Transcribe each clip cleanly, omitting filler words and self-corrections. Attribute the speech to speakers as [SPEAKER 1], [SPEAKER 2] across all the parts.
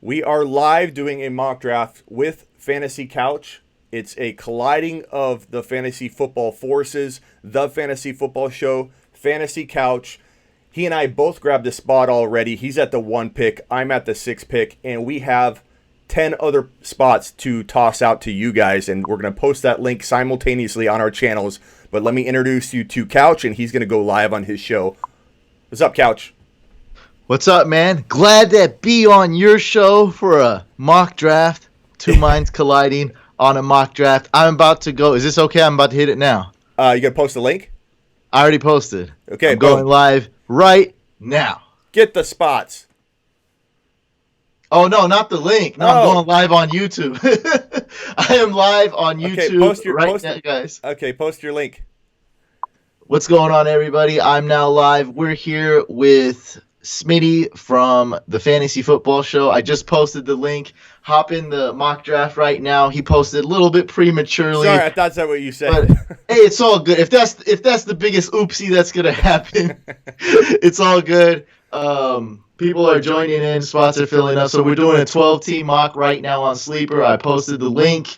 [SPEAKER 1] We are live doing a mock draft with Fantasy Couch. It's a colliding of the fantasy football forces, the Fantasy Football Show, Fantasy Couch. He and I both grabbed a spot already. He's at the 1 pick, I'm at the 6 pick, and we have 10 other spots to toss out to you guys, and we're going to post that link simultaneously on our channels. But let me introduce you to Couch, and he's going to go live on his show. What's up, Couch?
[SPEAKER 2] What's up, man? Glad to be on your show for a mock draft. Two minds colliding on a mock draft. I'm about to go. Is this okay? I'm about to hit it now.
[SPEAKER 1] You going to post the link?
[SPEAKER 2] I already posted.
[SPEAKER 1] Okay,
[SPEAKER 2] I'm going live right now.
[SPEAKER 1] Get the spots.
[SPEAKER 2] Oh, no, not the link. No, I'm going live on YouTube. I am live on YouTube right now, guys.
[SPEAKER 1] Okay, post your link.
[SPEAKER 2] What's going on, everybody? I'm now live. We're here with Smitty from the Fantasy Football Show. I just posted the link. Hop in the mock draft right now. He posted a little bit prematurely.
[SPEAKER 1] Sorry, I thought that's what you said.
[SPEAKER 2] But, hey, it's all good. If that's the biggest oopsie that's gonna happen, it's all good. People are joining in. Spots are filling up. So we're doing a 12-team mock right now on Sleeper. I posted the link.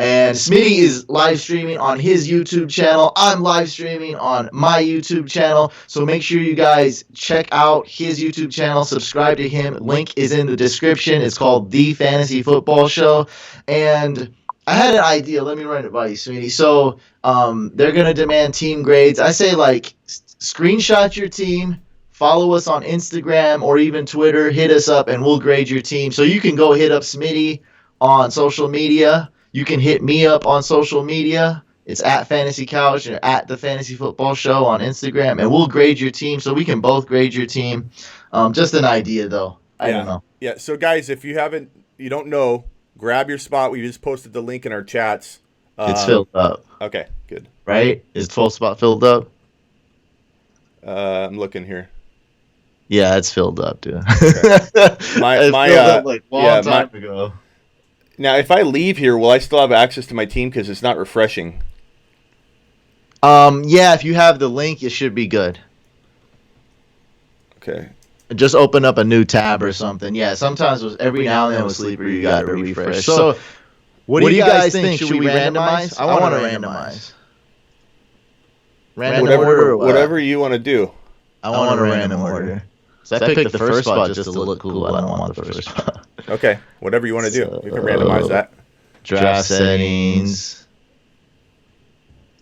[SPEAKER 2] And Smitty is live streaming on his YouTube channel. I'm live streaming on my YouTube channel. So make sure you guys check out his YouTube channel. Subscribe to him. Link is in the description. It's called The Fantasy Football Show. And I had an idea. Let me run it by you, Smitty. So they're going to demand team grades. I say, screenshot your team. Follow us on Instagram or even Twitter. Hit us up and we'll grade your team. So you can go hit up Smitty on social media. You can hit me up on social media. It's at FantasyCouch or at the Fantasy Football Show on Instagram, and we'll grade your team so we can both grade your team. Just an idea, though. I don't know.
[SPEAKER 1] Yeah. So, guys, if you don't know, grab your spot. We just posted the link in our chats.
[SPEAKER 2] It's filled up.
[SPEAKER 1] Okay, good.
[SPEAKER 2] Right? Is the full spot filled up?
[SPEAKER 1] I'm looking here.
[SPEAKER 2] Yeah, it's filled up, dude.
[SPEAKER 1] Okay.
[SPEAKER 2] Filled up long time ago.
[SPEAKER 1] Now, if I leave here, will I still have access to my team because it's not refreshing?
[SPEAKER 2] Yeah, if you have the link, it should be good.
[SPEAKER 1] Okay.
[SPEAKER 2] Just open up a new tab or something. Yeah, sometimes every now and then with Sleeper, you got to refresh. So, what do you guys think? Should we randomize? I want to randomize. Random order or what?
[SPEAKER 1] Whatever you want to do.
[SPEAKER 2] I want a random order. So I picked the first spot just to look cool. I don't want the first spot.
[SPEAKER 1] Okay, whatever you want to do. We can randomize that.
[SPEAKER 2] Draft settings.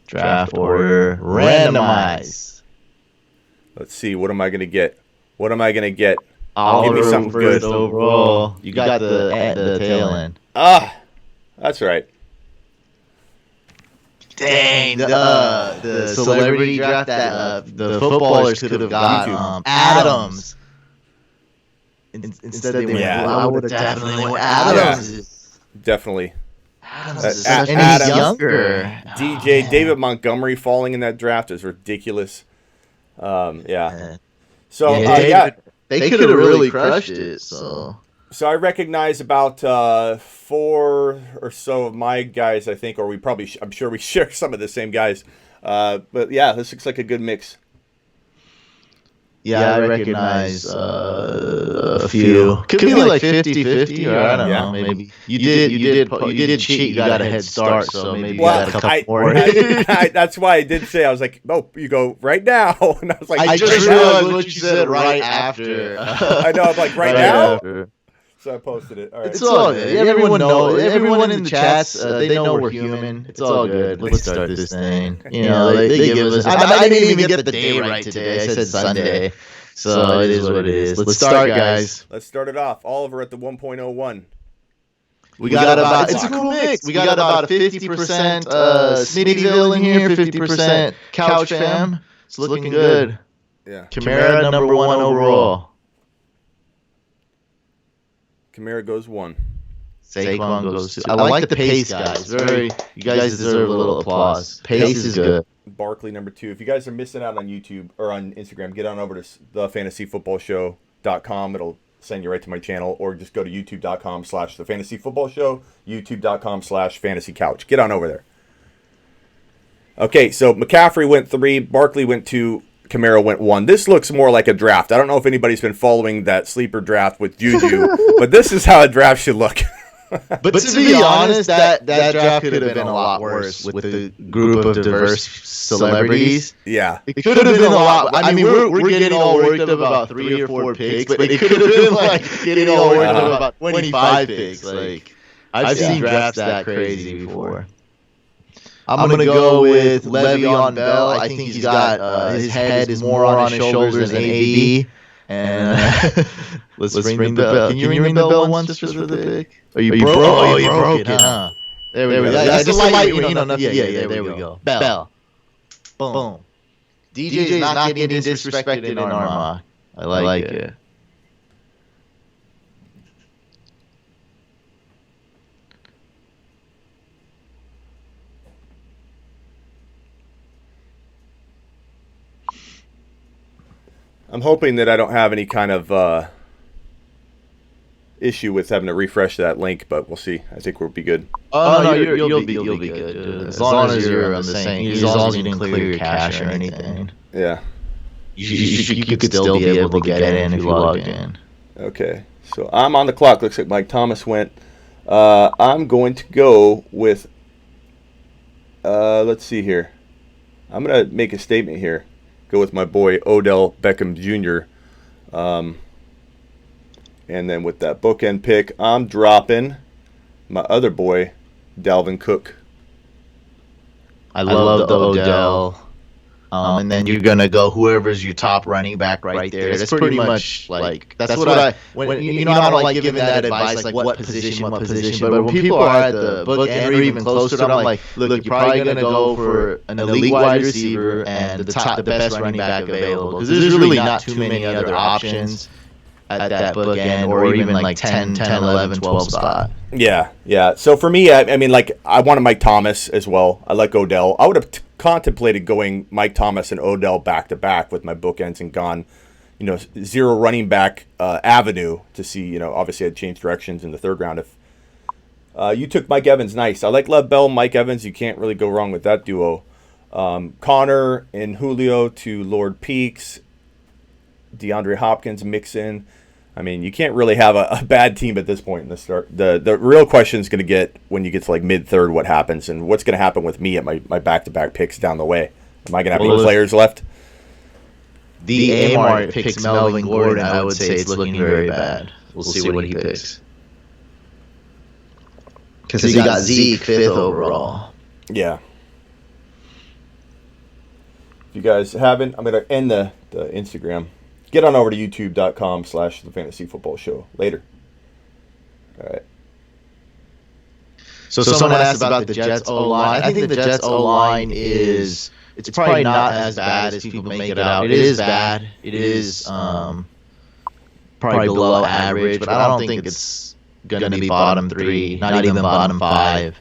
[SPEAKER 2] Draft order. Randomize.
[SPEAKER 1] Let's see. What am I going to get? Give me something good.
[SPEAKER 2] Overall. You got the tail end.
[SPEAKER 1] That's right.
[SPEAKER 2] Dang, the celebrity draft that the footballers could have got Adams. Instead they went, I would have definitely went Adams.
[SPEAKER 1] Yeah, definitely.
[SPEAKER 2] Adams is younger.
[SPEAKER 1] DJ David Montgomery falling in that draft is ridiculous. Yeah. So
[SPEAKER 2] they could have really crushed it. So
[SPEAKER 1] I recognize about 4 or so of my guys, I think, or I'm sure we share some of the same guys. But yeah, this looks like a good mix.
[SPEAKER 2] Yeah, I recognize a few. Could be like 50-50, or I don't know. Maybe you did cheat. You got a head start, so maybe you got a couple more.
[SPEAKER 1] That's why I did say, I was like, "Oh, you go right now," and I was like,
[SPEAKER 2] I just realized what you said right after.
[SPEAKER 1] I know. I'm like, right now. After. So I posted it. All right.
[SPEAKER 2] It's all good. Everyone knows. Everyone in the chats, they know we're human. It's all good. Let's start this thing. You know, they give us. I didn't even get the day right today. I said Sunday. So it is what it is. Let's start, guys.
[SPEAKER 1] Let's start it off. Oliver at the 1.01.
[SPEAKER 2] We got about. It's a cool mix. We got about a 50% Smittyville in here, 50% Couch Fam. It's looking good.
[SPEAKER 1] Yeah.
[SPEAKER 2] Kamara number 1 overall.
[SPEAKER 1] Kamara goes 1.
[SPEAKER 2] Saquon goes 2. I like the pace, guys. You guys deserve a little applause. Pace is good.
[SPEAKER 1] Barkley number 2. If you guys are missing out on YouTube or on Instagram, get on over to thefantasyfootballshow.com. It'll send you right to my channel, or just go to youtube.com/thefantasyfootballshow, youtube.com/fantasycouch. Get on over there. Okay, so McCaffrey went 3, Barkley went 2, Kamara went 1. This looks more like a draft. I don't know if anybody's been following that sleeper draft with Juju, but this is how a draft should look.
[SPEAKER 2] But to be honest, that draft could have been a lot worse with the group of diverse celebrities.
[SPEAKER 1] Yeah.
[SPEAKER 2] It could have been a lot. I mean, we're getting all worked up about 3 or 4 picks, but it could have been like getting all worked up about 25 picks. Like, I've seen drafts that crazy before. I'm going to go with Le'Veon Bell. I think he's got his head is more on his shoulders than AB. And let's ring the bell. Can you ring the bell once just for the pick? Are you broke? Oh, you broke it, huh? There we go. That's just a light, nothing. Yeah, there we go. Bell. Boom. DJ's not getting disrespected in our mock. I like it.
[SPEAKER 1] I'm hoping that I don't have any kind of issue with having to refresh that link, but we'll see. I think we'll be good.
[SPEAKER 2] Oh no, you'll be good. As long as you're on the same. As long as you didn't clear your cache or anything.
[SPEAKER 1] Yeah.
[SPEAKER 2] You could still be able to get in if you logged in.
[SPEAKER 1] Okay, so I'm on the clock. Looks like Mike Thomas went. I'm going to go with. Let's see here. I'm gonna make a statement here. Go with my boy Odell Beckham Jr. And then with that bookend pick, I'm dropping my other boy, Dalvin Cook.
[SPEAKER 2] I love the Odell. And then you're going to go whoever's your top running back right there. That's pretty much like, that's what I don't like giving that advice, like what position. But when people are at the book end or even closer, I'm like, look, you're probably going to go for an elite wide receiver and the best running back available. Because there's really not too many other options at that book end or even like 10, 11, 12 spot.
[SPEAKER 1] Yeah. So for me, I mean, like, I wanted Mike Thomas as well. I like Odell. I would have contemplated going Mike Thomas and Odell back-to-back with my bookends and gone, zero running back avenue to see, obviously I'd change directions in the third round. If you took Mike Evans, nice. I like Lev Bell, Mike Evans. You can't really go wrong with that duo. Connor and Julio to Lord Peaks. DeAndre Hopkins mix in. I mean, you can't really have a bad team at this point in the start. The real question is going to get when you get to like mid-third what happens and what's going to happen with me at my back-to-back picks down the way. Am I going to have any players left?
[SPEAKER 2] The Amart picks Melvin Gordon. I would say it's looking very bad. We'll see what he picks. Because he got Zeke 5th overall.
[SPEAKER 1] Yeah. If you guys haven't, I'm going to end the Instagram. Get on over to youtube.com/The Fantasy Football Show later. All right.
[SPEAKER 2] So someone asked about the Jets O-line. I think the Jets O-line it's probably not as bad as people make it out. It is bad. It is probably below average, but I don't think it's going to be bottom 3, not even bottom 5.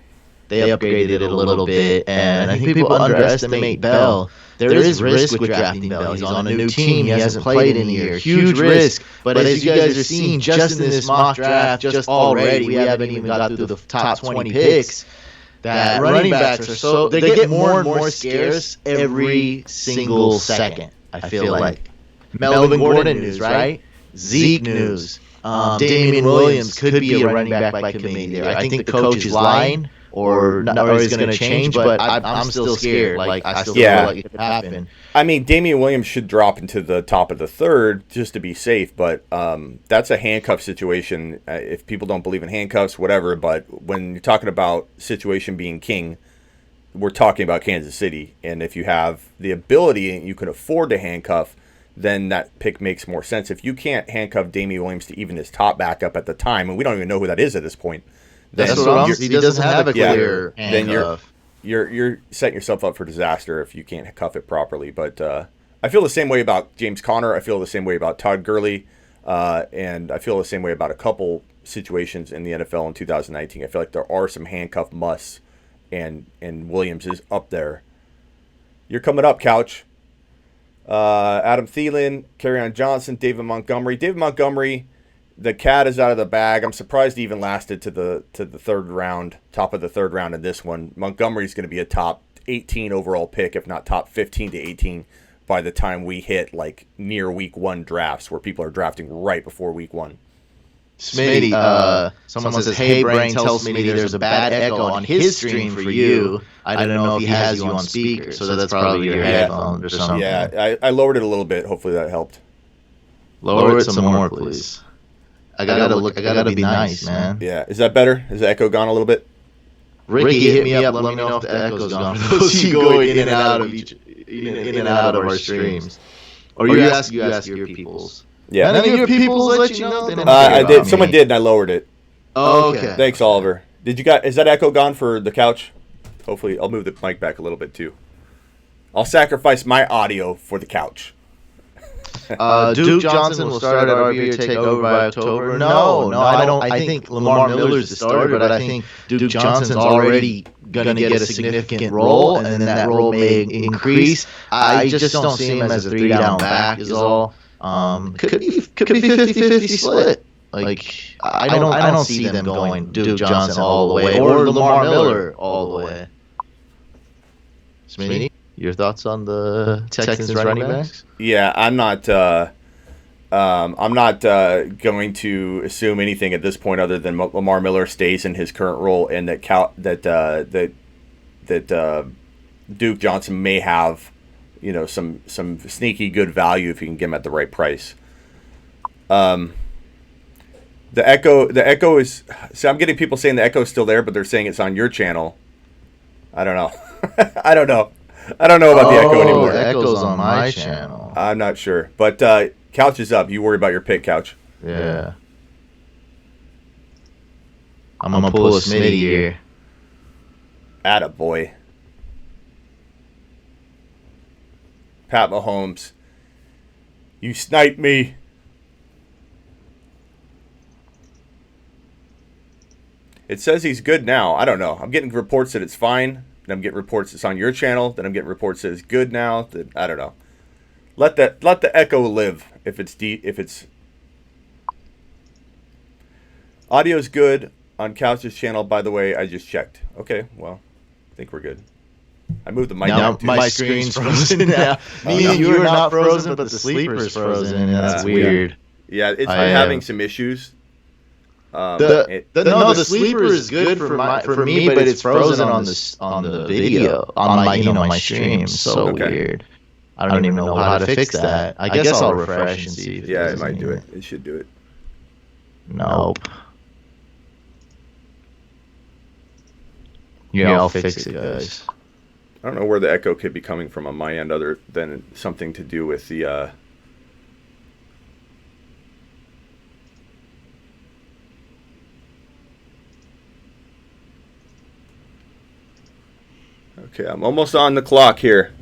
[SPEAKER 2] They upgraded it a little bit, and I think people underestimate Bell. There is risk with drafting Bell. He's on a new team. He hasn't played in a year. Huge risk. But as you guys are seeing, just in this mock draft, just already, we haven't even got through the top 20 picks, that running backs are they get more and more scarce every single second, I feel like. Melvin Gordon news, right? Zeke news. Damian Williams could be a running back by committee there. I think the coach is lying. Or is going to change, but I'm still scared. Like, I still feel like it could happen.
[SPEAKER 1] I mean, Damian Williams should drop into the top of the third just to be safe, but that's a handcuff situation. If people don't believe in handcuffs, whatever, but when you're talking about situation being king, we're talking about Kansas City, and if you have the ability and you can afford to handcuff, then that pick makes more sense. If you can't handcuff Damian Williams to even his top backup at the time, and we don't even know who that is at this point,
[SPEAKER 2] he doesn't have a clear handcuff.
[SPEAKER 1] Then you're setting yourself up for disaster if you can't cuff it properly. But I feel the same way about James Conner. I feel the same way about Todd Gurley. And I feel the same way about a couple situations in the NFL in 2019. I feel like there are some handcuff musts, and Williams is up there. You're coming up, Couch. Adam Thielen, Kerryon Johnson, David Montgomery. David Montgomery, the cat is out of the bag. I'm surprised he even lasted to the third round, top of the third round in this one. Montgomery's going to be a top 18 overall pick, if not top 15 to 18. by the time we hit like near week 1 drafts where people are drafting right before week 1.
[SPEAKER 2] Smitty, someone says, "Hey, Brain, tell Smitty there's a bad echo on his stream for you. I don't know if he has you on speaker, so that's probably your headphones or something."
[SPEAKER 1] Yeah, I lowered it a little bit. Hopefully that helped.
[SPEAKER 2] Lower it some more, please. I gotta be nice, man.
[SPEAKER 1] Yeah, is that better? Is the echo gone a little bit?
[SPEAKER 2] Ricky, hit me up. Let me know if the echo's gone. For those of you going in and out of our streams, or you ask your peoples.
[SPEAKER 1] Yeah,
[SPEAKER 2] none of your peoples let you know.
[SPEAKER 1] I did. Someone did, and I lowered it.
[SPEAKER 2] Oh, okay.
[SPEAKER 1] Thanks, Oliver. Did you is that echo gone for the couch? Hopefully, I'll move the mic back a little bit too. I'll sacrifice my audio for the couch.
[SPEAKER 2] Duke Johnson will start at RB or take over by October. No, I don't. I think Lamar Miller's the starter, but I think Duke Johnson's already going to get a significant role, and then that role may increase. I just don't see him as a 3-down back. Is all. Could be 50-50 split. Like I don't see them going Duke Johnson all the way or Lamar Miller all the way. Smitty, your thoughts on the Texans running backs?
[SPEAKER 1] Yeah, I'm not going to assume anything at this point other than Lamar Miller stays in his current role, and that Duke Johnson may have, some sneaky good value if you can get him at the right price. The echo is. So I'm getting people saying the echo is still there, but they're saying it's on your channel. I don't know. I don't know about the echo anymore.
[SPEAKER 2] The echo's on my channel.
[SPEAKER 1] I'm not sure, but Couch is up. You worry about your pick, Couch.
[SPEAKER 2] Yeah. I'm gonna pull a Smitty here.
[SPEAKER 1] Attaboy. Pat Mahomes. You sniped me. It says he's good now. I don't know. I'm getting reports that it's fine. Then I'm getting reports it's on your channel. Then I'm getting reports that it's good now. That I don't know. Let the echo live. If it's audio's good on Couch's channel. By the way, I just checked. Okay, well, I think we're good. I moved the mic down.
[SPEAKER 2] My screen's frozen now. Me and you are not frozen, but the sleeper's frozen. And that's weird.
[SPEAKER 1] Yeah, it's been having some issues.
[SPEAKER 2] The sleeper is good for me, but it's frozen on the video on my stream. So weird. I don't even know how to fix that. I guess I'll refresh and see.
[SPEAKER 1] Yeah, it might do it. It should do it.
[SPEAKER 2] Nope. Yeah, I'll fix it, guys.
[SPEAKER 1] I don't know where the echo could be coming from on my end, other than something to do with the. Okay, I'm almost on the clock here.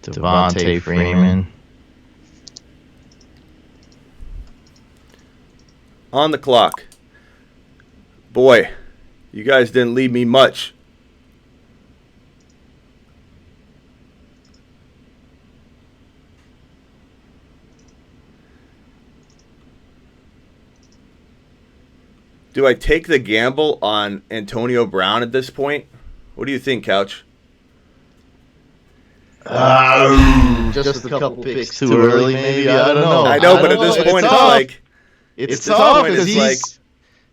[SPEAKER 2] Devontae Freeman.
[SPEAKER 1] On the clock. Boy, you guys didn't leave me much. Do I take the gamble on Antonio Brown at this point? What do you think, Couch?
[SPEAKER 2] Just a couple picks too early, maybe. I don't know.
[SPEAKER 1] I know, but at this point, it's like...
[SPEAKER 2] It's tough because he's...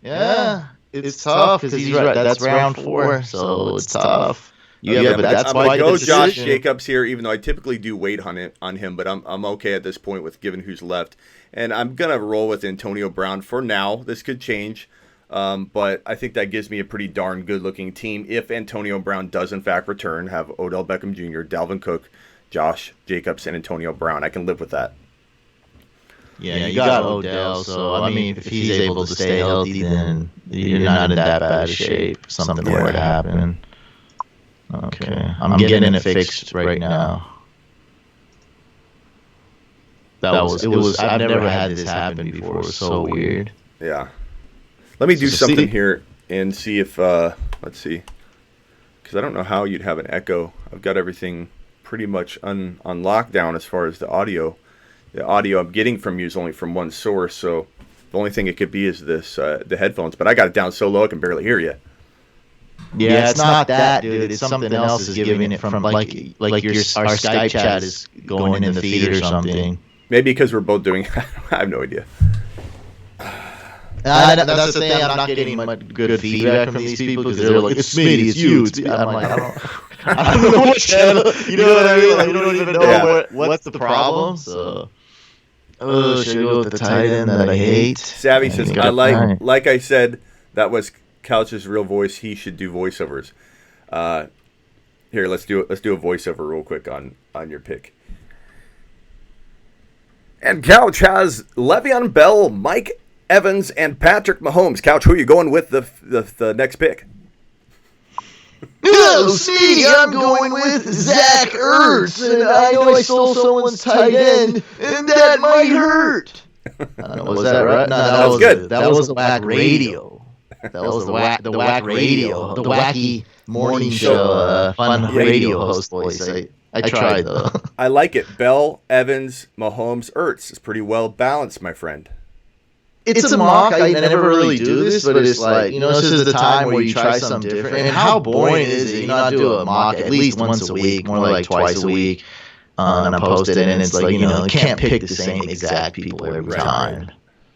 [SPEAKER 2] Yeah, it's tough because he's right. That's round 4, so it's tough. Yeah, but that's why I
[SPEAKER 1] go Josh Jacobs here, even though I typically do wait on him, but I'm okay at this point with given who's left. And I'm going to roll with Antonio Brown for now. This could change. But I think that gives me a pretty darn good-looking team. If Antonio Brown does, in fact, return, have Odell Beckham Jr., Dalvin Cook, Josh Jacobs, and Antonio Brown. I can live with that.
[SPEAKER 2] Yeah, you got Odell, so, I mean, if he's able to stay healthy, then you're not in that bad a shape. Something were to happen. Okay, I'm getting it fixed right now. It was. I've never had this happen before. It was so weird.
[SPEAKER 1] Yeah. Let me do something here and see if, let's see, because I don't know how you'd have an echo. I've got everything pretty much on lockdown as far as the audio. The audio I'm getting from you is only from one source, so the only thing it could be is this, the headphones. But I got it down so low I can barely hear you.
[SPEAKER 2] Yeah, it's not that, dude. It's something else is giving it from like our Skype chat is going in the feed or something.
[SPEAKER 1] Maybe because we're both doing. I have no idea.
[SPEAKER 2] That's the thing. I'm not getting much good feedback from these people because they're like, "It's Smitty, it's you." I'm like, I don't know what channel. You know what I mean? Like, we don't even know what's the problem. So, should we go with the tight end that I hate?
[SPEAKER 1] Savvy says, "I like I said, that was Couch's real voice. He should do voiceovers." Here, let's do a voiceover real quick on your pick. And Couch has Le'Veon Bell, Mike Evans, and Patrick Mahomes. Couch, who are you going with the next pick?
[SPEAKER 2] No, Smitty, I'm going with Zach Ertz, and I know I stole someone's tight end, and that might hurt. Was that right? No,
[SPEAKER 1] that was good.
[SPEAKER 2] That was the Whack Radio. That was the Whack Radio, the wacky morning show, fun radio host voice. I tried, though.
[SPEAKER 1] I like it. Bell, Evans, Mahomes, Ertz. It's pretty well balanced, my friend.
[SPEAKER 2] It's a mock. I never really do this, but it's like, this is the time where you try something different. And how boring is it? Not do a mock at least once a week, more like twice a week, and I post it, and it's like, you can't pick the same exact people every time.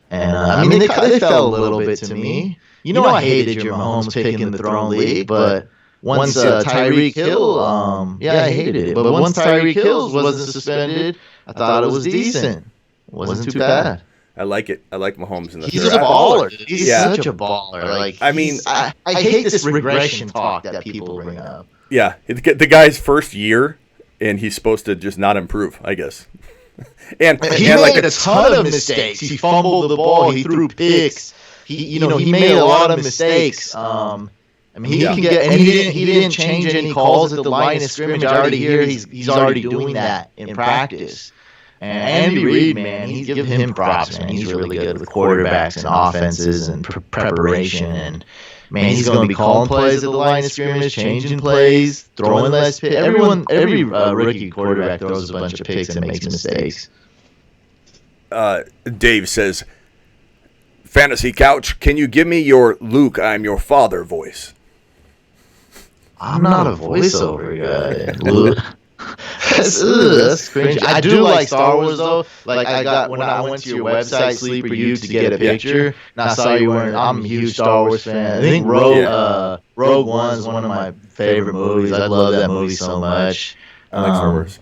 [SPEAKER 2] And I mean, they fell a little bit to me. I hated your Mahomes pick in the Throne League, but once Tyreek Hill, I hated it. But once Tyreek Hill wasn't suspended, I thought it was decent. It wasn't too bad.
[SPEAKER 1] I like it. I like Mahomes in the
[SPEAKER 2] He's a baller. He's such a baller. Like,
[SPEAKER 1] I mean,
[SPEAKER 2] I hate this regression talk that people bring up.
[SPEAKER 1] Yeah, the guy's first year, and he's supposed to just not improve, I guess. and
[SPEAKER 2] he made a ton of mistakes. He fumbled the ball. He threw picks. He made a lot of mistakes. I mean, he can get, and he didn't change any calls at the line of scrimmage. I already hear he's already doing that in practice. And Andy Reid, man, he's giving him props, man. He's really good with quarterbacks and offenses and preparation. And, man, he's going to be calling plays at the line of scrimmage, changing plays, throwing less picks. Every rookie quarterback throws a bunch of picks and makes mistakes.
[SPEAKER 1] Dave says, Fantasy Couch, can you give me your Luke, I'm your father voice?
[SPEAKER 2] I'm not a voiceover guy, Luke. That's cringy. I do like Star Wars though. Like when I went to your website, Sleeper U, to get a picture, and I saw you wearing. I'm a huge Star Wars fan. I think Rogue One is one of my favorite movies. I love that movie so much.
[SPEAKER 1] I like Star Wars.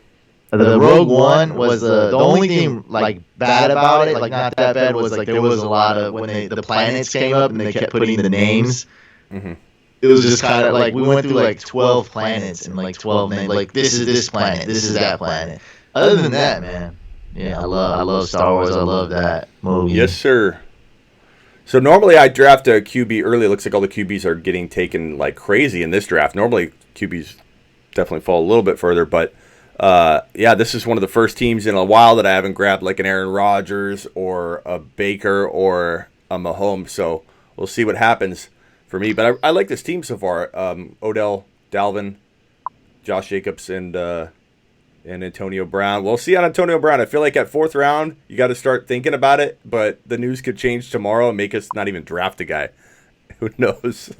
[SPEAKER 2] The Rogue One was the only thing like bad about it, like not that bad, was like there was a lot of when the planets came up and they kept putting the names. Mm-hmm. It was just kind of like we went through like 12 planets and like 12 names. Like this is this planet, this is that planet. Other than that, man, yeah, I love Star Wars. I love that movie.
[SPEAKER 1] Yes, sir. So normally I draft a QB early. It looks like all the QBs are getting taken like crazy in this draft. Normally QBs definitely fall a little bit further, but this is one of the first teams in a while that I haven't grabbed like an Aaron Rodgers or a Baker or a Mahomes. So we'll see what happens for me, but I like this team so far. Odell, Dalvin, Josh Jacobs, and Antonio Brown. We'll see on Antonio Brown. I feel like at 4th round, you got to start thinking about it, but the news could change tomorrow and make us not even draft a guy. Who knows?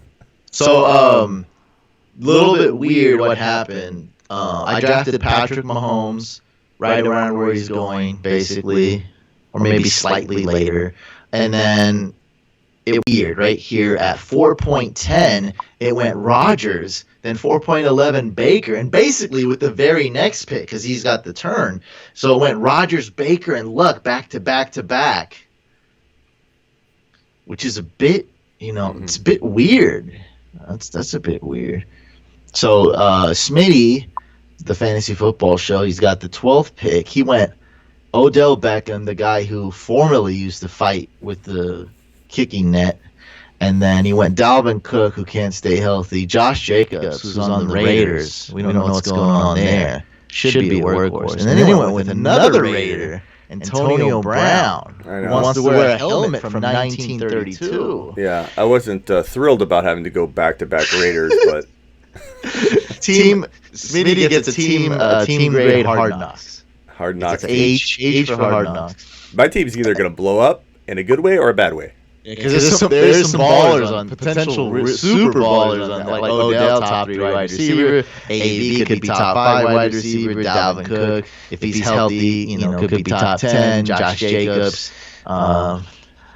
[SPEAKER 2] So, little bit weird what happened. I drafted Patrick Mahomes right around where he's going, basically, or maybe slightly later, and then it weird right here at 4.10 it went Rodgers, then 4.11 Baker, and basically with the very next pick because he's got the turn, so it went Rodgers, Baker, and Luck back to back, which is a bit it's a bit weird. That's a bit weird. So Smitty, the fantasy football show, he's got the 12th pick. He went Odell Beckham, the guy who formerly used to fight with the kicking net, and then he went Dalvin Cook, who can't stay healthy, Josh Jacobs, who's on the Raiders. We don't know what's going on there. Should be a workhorse. And then he went with another Raider, Antonio Brown, who wants to wear a helmet from 1932.
[SPEAKER 1] Yeah, I wasn't thrilled about having to go back-to-back Raiders, but
[SPEAKER 2] Smitty gets a team grade Hard Knocks.
[SPEAKER 1] Hard Knocks.
[SPEAKER 2] It's H for Hard Knocks.
[SPEAKER 1] My team's either going to blow up in a good way or a bad way.
[SPEAKER 2] Because there's some ballers on potential super ballers on that, like Odell, top 3 wide receiver. AB could be top 5 wide receiver. Dalvin Cook, if he's healthy, could be top 10. Josh Jacobs. I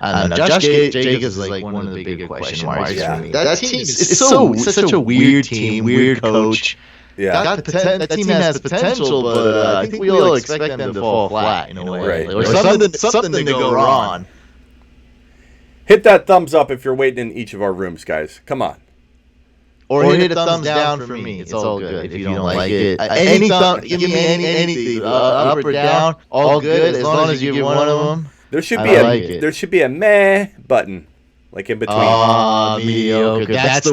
[SPEAKER 2] don't know. Josh Jacobs is like one of the bigger question marks for me. That team is such a weird team, weird coach.
[SPEAKER 1] Yeah,
[SPEAKER 2] that team has potential, but I think we all expect them to fall flat in a way.
[SPEAKER 1] Right.
[SPEAKER 2] Or something to go wrong.
[SPEAKER 1] Hit that thumbs up if you're waiting in each of our rooms, guys. Come on.
[SPEAKER 2] Or hit a thumbs down for me. It's all good if you don't like it. Give me anything, up or down, all good as long as you give one of them.
[SPEAKER 1] There should be a meh button, like in between.
[SPEAKER 2] Mediocre. That's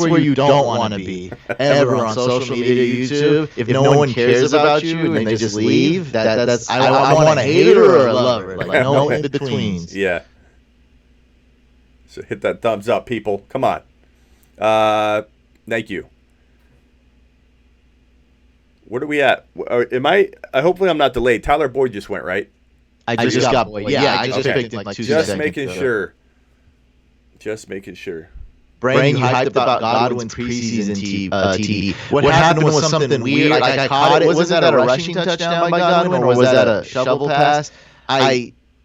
[SPEAKER 2] where you don't want to be ever on social media, YouTube. If no one cares about you and they just leave, that's I want a hater or a lover. Like no in betweens.
[SPEAKER 1] Yeah. So hit that thumbs up, people. Come on. Thank you. What are we at? Hopefully I'm not delayed. Tyler Boyd just went, right?
[SPEAKER 2] I just got Boyd. Yeah, I just picked him like 2 seconds
[SPEAKER 1] ago. Just making sure.
[SPEAKER 2] Brain, you hyped about Godwin's preseason TD. What happened was something weird. Like I caught it. Wasn't that a rushing touchdown by Godwin, or was that a shovel pass?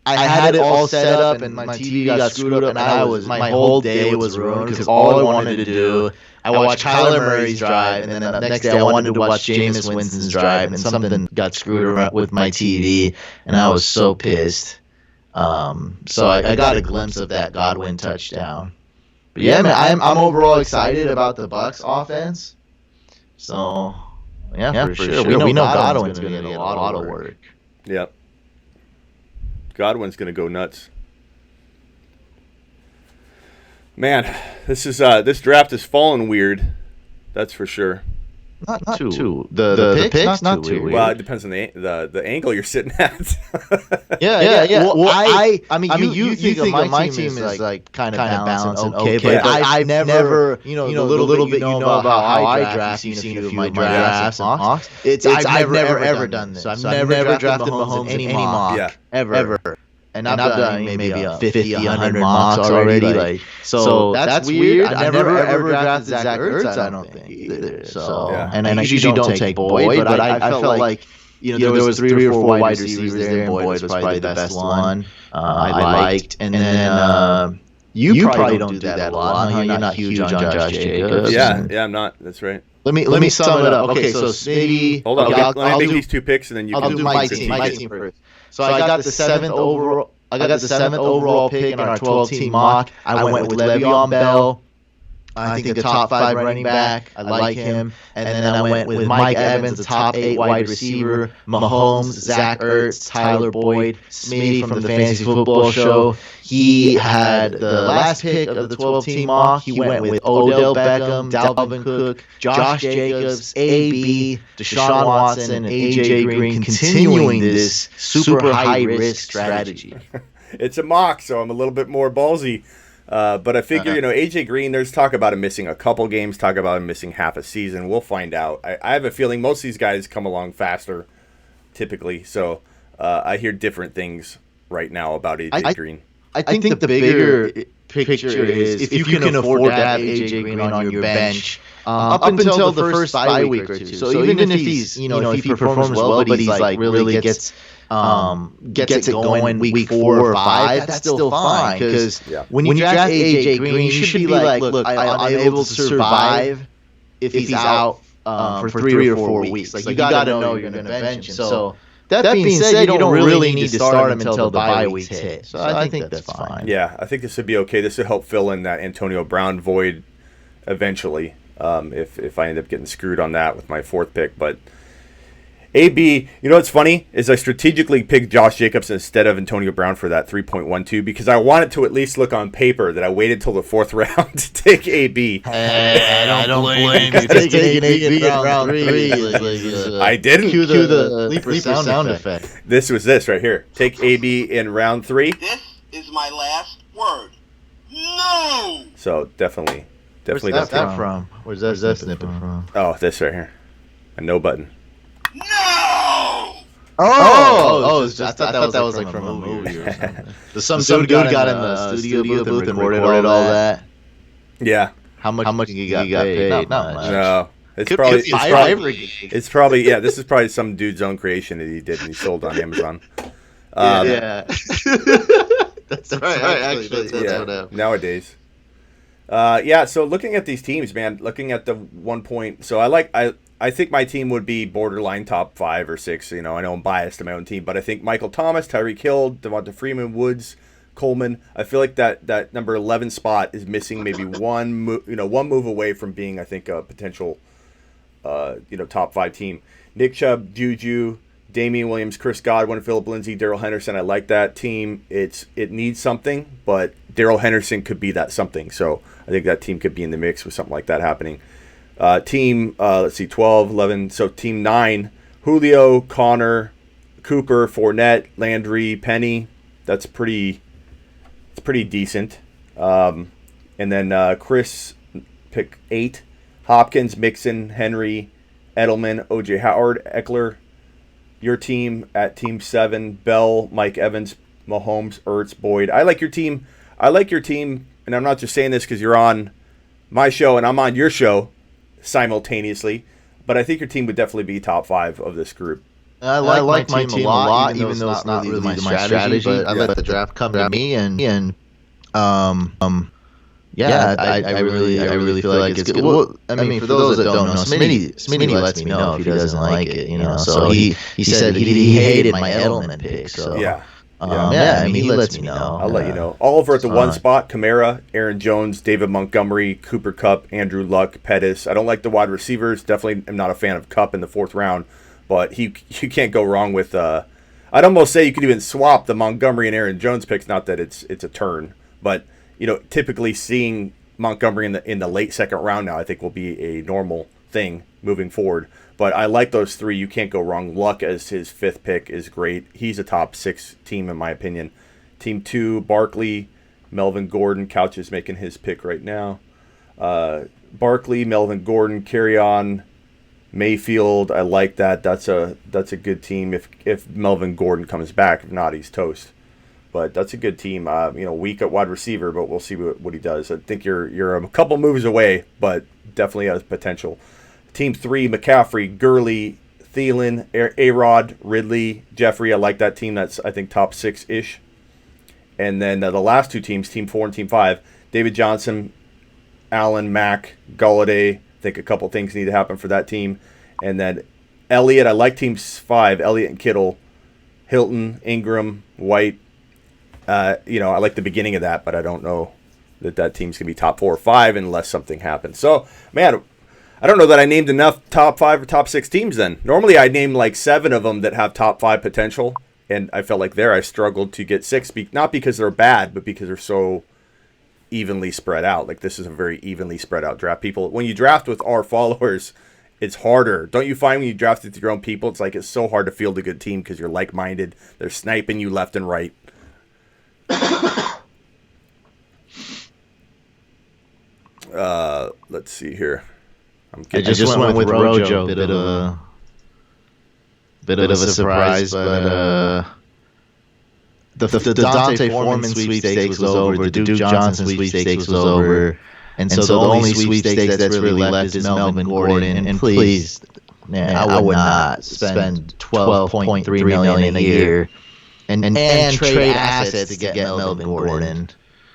[SPEAKER 2] I had it all set up, and my TV got screwed up, and my whole day was ruined because all I wanted to do, I watched Kyler Murray's drive, and then the next day I wanted to watch Jameis Winston's drive, and something got screwed around with my TV, and I was so pissed. So I got a glimpse of that Godwin touchdown. But yeah, man, I'm overall excited about the Bucs offense. So yeah, for sure. We know Godwin's going to get a lot of work.
[SPEAKER 1] Yep. Godwin's going to go nuts. Man, this draft is falling weird. That's for sure.
[SPEAKER 2] Not too. The picks not too weird.
[SPEAKER 1] Well, it depends on the angle you're sitting at.
[SPEAKER 2] Yeah. Well, I mean, you think of my team as like kind of balanced and okay, but I've never, the little bit you know about how I draft. You've seen a few of my drafts and mocks. I've never ever done this. So I've never drafted Mahomes in any mock ever. And I've done maybe 50, 100 mocks already. So that's weird. I've never ever drafted Zach Ertz, I don't think, either. So, and I usually don't take Boyd, but I felt like there was 3 or 4 wide receivers there, and Boyd was probably the best one I liked. And then you probably don't do that a lot. You're not huge on Josh Jacobs.
[SPEAKER 1] Yeah, I'm not. That's right.
[SPEAKER 2] Let me sum it up. Okay, so Smitty.
[SPEAKER 1] Hold on. Let me make these 2 picks, and then you can
[SPEAKER 2] do my team first. So I got the 7th overall. I got the 7th overall pick in our 12-team mock. I went with Le'Veon Bell. I think a top 5 running back. I like him. And then I went with Mike Evans, a top 8 wide receiver. Mahomes, Zach Ertz, Tyler Boyd, Smitty from the Fantasy Football Show. He had the last pick of the 12-team mock. He went with Odell Beckham, Dalvin Cook, Josh Jacobs, AB, Deshaun Watson, and AJ Green, continuing this super high-risk strategy.
[SPEAKER 1] It's a mock, so I'm a little bit more ballsy. But I figure, AJ Green, there's talk about him missing a couple games, talk about him missing half a season. We'll find out. I have a feeling most of these guys come along faster, typically. So I hear different things right now about AJ Green.
[SPEAKER 2] I think the bigger picture is if you can afford to have AJ Green on your bench up until the first bye week or 2. So even if he's, if he performs well, but he's like really gets it going week 4 or 5, that's still fine. Because when you draft AJ Green, you should be like, look, I'm able to survive if he's out for 3 or 4 weeks. Like you got to know you're going to bench him. So that being said, you don't really need to start him until the bye weeks hit. So I think that's fine.
[SPEAKER 1] Yeah, I think this would be okay. This would help fill in that Antonio Brown void eventually. If I end up getting screwed on that with my 4th pick, but AB, what's funny is I strategically picked Josh Jacobs instead of Antonio Brown for that 3.12 because I wanted to at least look on paper that I waited till the 4th round to take AB.
[SPEAKER 2] I don't blame you. Taking AB in round 3.
[SPEAKER 1] I didn't.
[SPEAKER 2] Cue the Leaper sound effect.
[SPEAKER 1] This was this right here. Take AB in round 3.
[SPEAKER 3] This is my last word. No!
[SPEAKER 1] So definitely.
[SPEAKER 2] Where's that from? Where's that snippet from?
[SPEAKER 1] Oh, this right here. A no button.
[SPEAKER 3] No!
[SPEAKER 2] I thought that was like from a movie or something. Some dude got in the studio booth and recorded all that.
[SPEAKER 1] Yeah.
[SPEAKER 2] How much he got paid? Not much.
[SPEAKER 1] No. It's probably yeah. This is probably some dude's own creation that he did and he sold on Amazon.
[SPEAKER 2] Yeah. That's right. Actually, that's what happened.
[SPEAKER 1] Nowadays. Yeah. So looking at these teams, man, looking at the 1 point. So I think my team would be borderline top 5 or 6. You know, I know I'm biased to my own team, but I think Michael Thomas, Tyreek Hill, Devonta Freeman, Woods, Coleman. I feel like that number 11 spot is missing maybe one move away from being, I think, a potential top 5 team. Nick Chubb, Juju, Damian Williams, Chris Godwin, Phillip Lindsay, Darrell Henderson. I like that team. It needs something, but Darrell Henderson could be that something. So I think that team could be in the mix with something like that happening. Team, let's see, 12, 11. So team 9, Julio, Connor, Cooper, Fournette, Landry, Penny. It's pretty decent. And then Chris, pick 8. Hopkins, Mixon, Henry, Edelman, O.J. Howard, Eckler. Your team at team 7, Bell, Mike Evans, Mahomes, Ertz, Boyd. I like your team, and I'm not just saying this because you're on my show and I'm on your show simultaneously, but I think your team would definitely be top 5 of this group.
[SPEAKER 2] I like my team a lot, even though it's not really my strategy, but I let the draft come to me, and I really feel like it's good. Well, I mean, for those that don't know, Smitty lets me know if he doesn't like it, So he said he hated my Edelman pick. So he lets me know.
[SPEAKER 1] I'll let you know. Oliver at the 1 spot, Kamara, Aaron Jones, David Montgomery, Cooper Kupp, Andrew Luck, Pettis. I don't like the wide receivers. Definitely am not a fan of Kupp in the 4th round, but you can't go wrong with. I'd almost say you could even swap the Montgomery and Aaron Jones picks. Not that it's a turn, but typically seeing Montgomery in the late 2nd round now, I think will be a normal thing moving forward. But I like those 3. You can't go wrong. Luck as his 5th pick is great. He's a top 6 team in my opinion. Team 2, Barkley, Melvin Gordon. Couch is making his pick right now. Barkley, Melvin Gordon, carry on. Mayfield, I like that. That's a good team if Melvin Gordon comes back. If not, he's toast. But that's a good team. Weak at wide receiver, but we'll see what he does. I think you're a couple moves away, but definitely has potential. Team 3, McCaffrey, Gurley, Thielen, A-Rod, Ridley, Jeffrey. I like that team. That's, I think, top 6-ish. And then the last 2 teams, Team 4 and Team 5, David Johnson, Allen, Mack, Galladay. I think a couple things need to happen for that team. And then Elliott. I like Team 5, Elliott and Kittle, Hilton, Ingram, White. I like the beginning of that, but I don't know that team's going to be top 4 or 5 unless something happens. So, man, I don't know that I named enough top 5 or top 6 teams then. Normally I name like 7 of them that have top 5 potential, and I felt like I struggled to get 6, not because they're bad, but because they're so evenly spread out. Like, this is a very evenly spread out draft. People, when you draft with our followers, it's harder. Don't you find when you draft with your own people, it's so hard to field a good team because you're like-minded. They're sniping you left and right. Let's see here.
[SPEAKER 2] I just went with Rojo. Bit of a surprise, but the Dante Foreman sweepstakes was over. The Duke Johnson sweepstakes was over, and so the only sweepstakes that's really left is Melvin Gordon. And please, man, I would not spend $12.3 million a year and trade assets to get Melvin Gordon.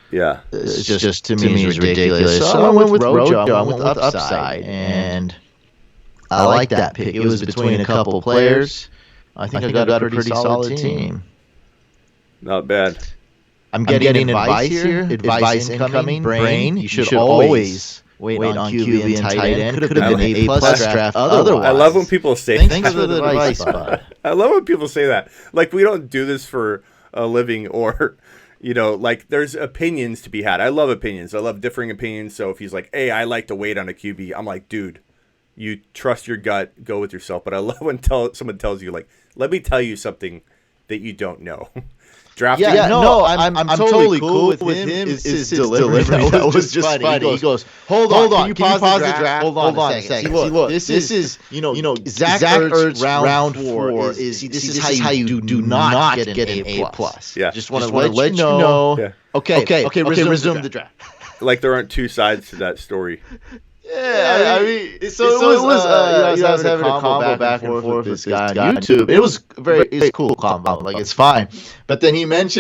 [SPEAKER 1] Yeah,
[SPEAKER 2] it's just to me is ridiculous. So I went with Rojo. I went with upside, and I like that pick. It was between a couple players. I think I got a pretty solid team.
[SPEAKER 1] Not bad.
[SPEAKER 2] I'm getting advice here. Advice incoming. Brain. You should always wait on QB and tight end. Could have been an A+ draft otherwise.
[SPEAKER 1] I love when people say that.
[SPEAKER 2] Thanks for the advice, bud.
[SPEAKER 1] I love when people say that. Like, we don't do this for a living or... there's opinions to be had. I love opinions. I love differing opinions. So if he's like, hey, I like to wait on a QB, I'm like, dude, you trust your gut, go with yourself. But I love when someone tells you, like, let me tell you something that you don't know. drafting?
[SPEAKER 2] Yeah, no, I'm totally cool with him. It's his delivery that was just funny. He goes, hold on, can you pause the draft? Hold on a second. See, look, this is Zach Ertz round 4 this is how you do not get an A+.
[SPEAKER 1] Yeah.
[SPEAKER 2] Just want to let you know.
[SPEAKER 1] Yeah.
[SPEAKER 2] Okay, resume the draft.
[SPEAKER 1] Like there aren't two sides to that story.
[SPEAKER 2] Yeah, I mean, so it was I was having a combo back and forth with this guy on YouTube. It was it's a cool combo, like it's fine. But then he went,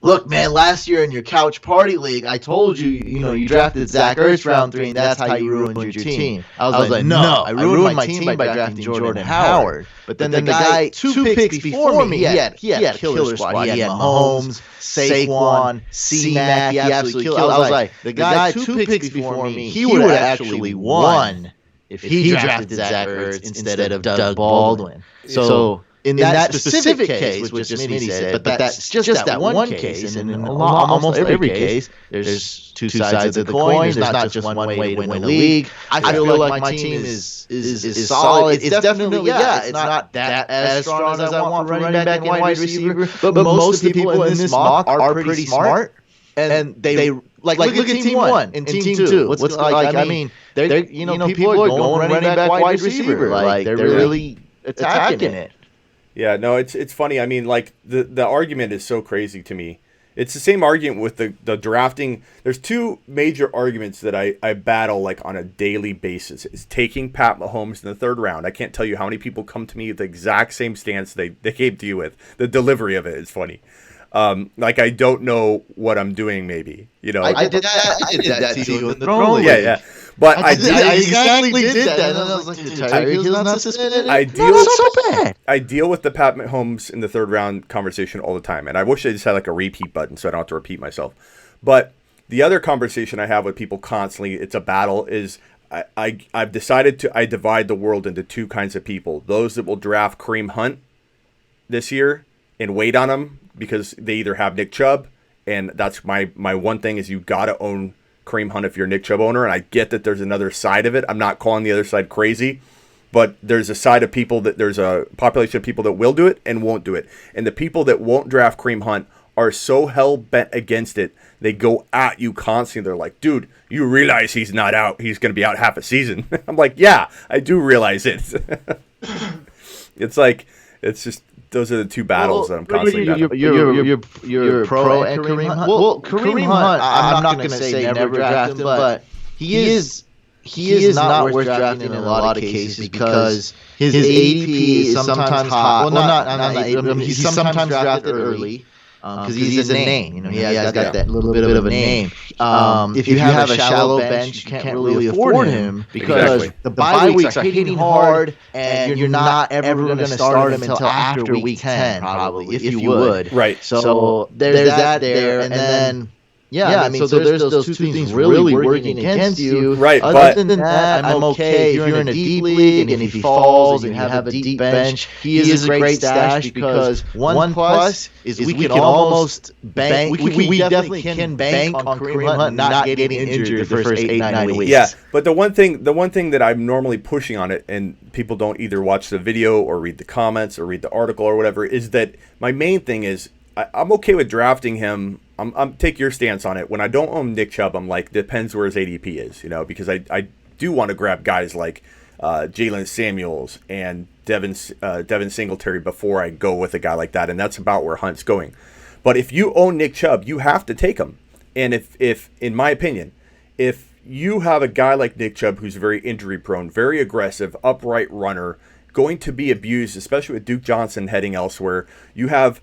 [SPEAKER 2] look, man, last year in your couch party league, I told you, you drafted Zach Ertz round 3, and that's how you ruined your team. I was like, no, I ruined my team by drafting Jordan Howard. But then the guy 2 picks before me, he had a killer squad. He had Mahomes, Saquon, C-Mac, he absolutely killed. I was like, the guy 2 picks before me, he would have actually won if he drafted Zach Ertz instead of Doug Baldwin. So in that specific case, which Smitty said, but that's just that one case, and in almost every case, there's two sides of the coin. There's not just one way to win the league. I feel like my team is solid. It's definitely, it's not that as strong as I want for running back and wide receiver, but most of the people in this mock are pretty smart, and they look at team 1 and team 2. What's like? I mean, they're people are going running back, wide receiver. Like they're really attacking it.
[SPEAKER 1] Yeah, no, it's funny. I mean, like the argument is so crazy to me. It's the same argument with the drafting. There's 2 major arguments that I battle like on a daily basis. It's taking Pat Mahomes in the 3rd round. I can't tell you how many people come to me with the exact same stance they came to you with. The delivery of it is funny. Like I don't know what I'm doing. Maybe
[SPEAKER 2] I did that to you in the throne league.
[SPEAKER 1] Yeah. But I
[SPEAKER 2] exactly did that. And I was like, Tyreek Hill's not suspended.
[SPEAKER 1] I deal with the Pat Mahomes in the 3rd round conversation all the time, and I wish I just had like a repeat button so I don't have to repeat myself. But the other conversation I have with people constantly, it's a battle, is I've decided I divide the world into 2 kinds of people: those that will draft Kareem Hunt this year and wait on him because they either have Nick Chubb, and that's my one thing is you got to own Kareem Hunt if you're a Nick Chubb owner, and I get that there's another side of it. I'm not calling the other side crazy, but there's a side of people there's a population of people that will do it and won't do it. And the people that won't draft Kareem Hunt are so hell-bent against it, they go at you constantly. They're like, dude, you realize he's not out. He's going to be out half a season. I'm like, yeah, I do realize it. It's like, it's just, those are the 2 battles that I'm constantly
[SPEAKER 2] you're pro and Kareem Hunt. Well, Kareem Hunt, I'm not going to say never draft him, but he is not worth drafting in a lot of cases because his ADP is sometimes hot. Well, not he's sometimes drafted early. Because he's a name, he has got that little bit of a name. If you have a shallow bench, you can't really afford him because the bye weeks are hitting hard, and you're not ever going to start him until after week 10, probably, if you would.
[SPEAKER 1] Right.
[SPEAKER 2] So there's that there, and then. Yeah, I mean, so there's those 2 things really working against you.
[SPEAKER 1] Right,
[SPEAKER 2] Other than that, I'm okay. If you're in a deep league and if he falls and you have a deep bench, he is a great stash because one plus is we can almost bank. We definitely can bank on Kareem Hunt not getting injured the first 8-9 weeks.
[SPEAKER 1] Yeah, but the one thing that I'm normally pushing on it, and people don't either watch the video or read the comments or read the article or whatever, is that my main thing is I'm okay with drafting him. I'm take your stance on it. When I don't own Nick Chubb, I'm like, depends where his ADP is, because I do want to grab guys like Jalen Samuels and Devin Singletary before I go with a guy like that, and that's about where Hunt's going. But if you own Nick Chubb, you have to take him. And if in my opinion, if you have a guy like Nick Chubb who's very injury prone, very aggressive, upright runner, going to be abused, especially with Duke Johnson heading elsewhere, you have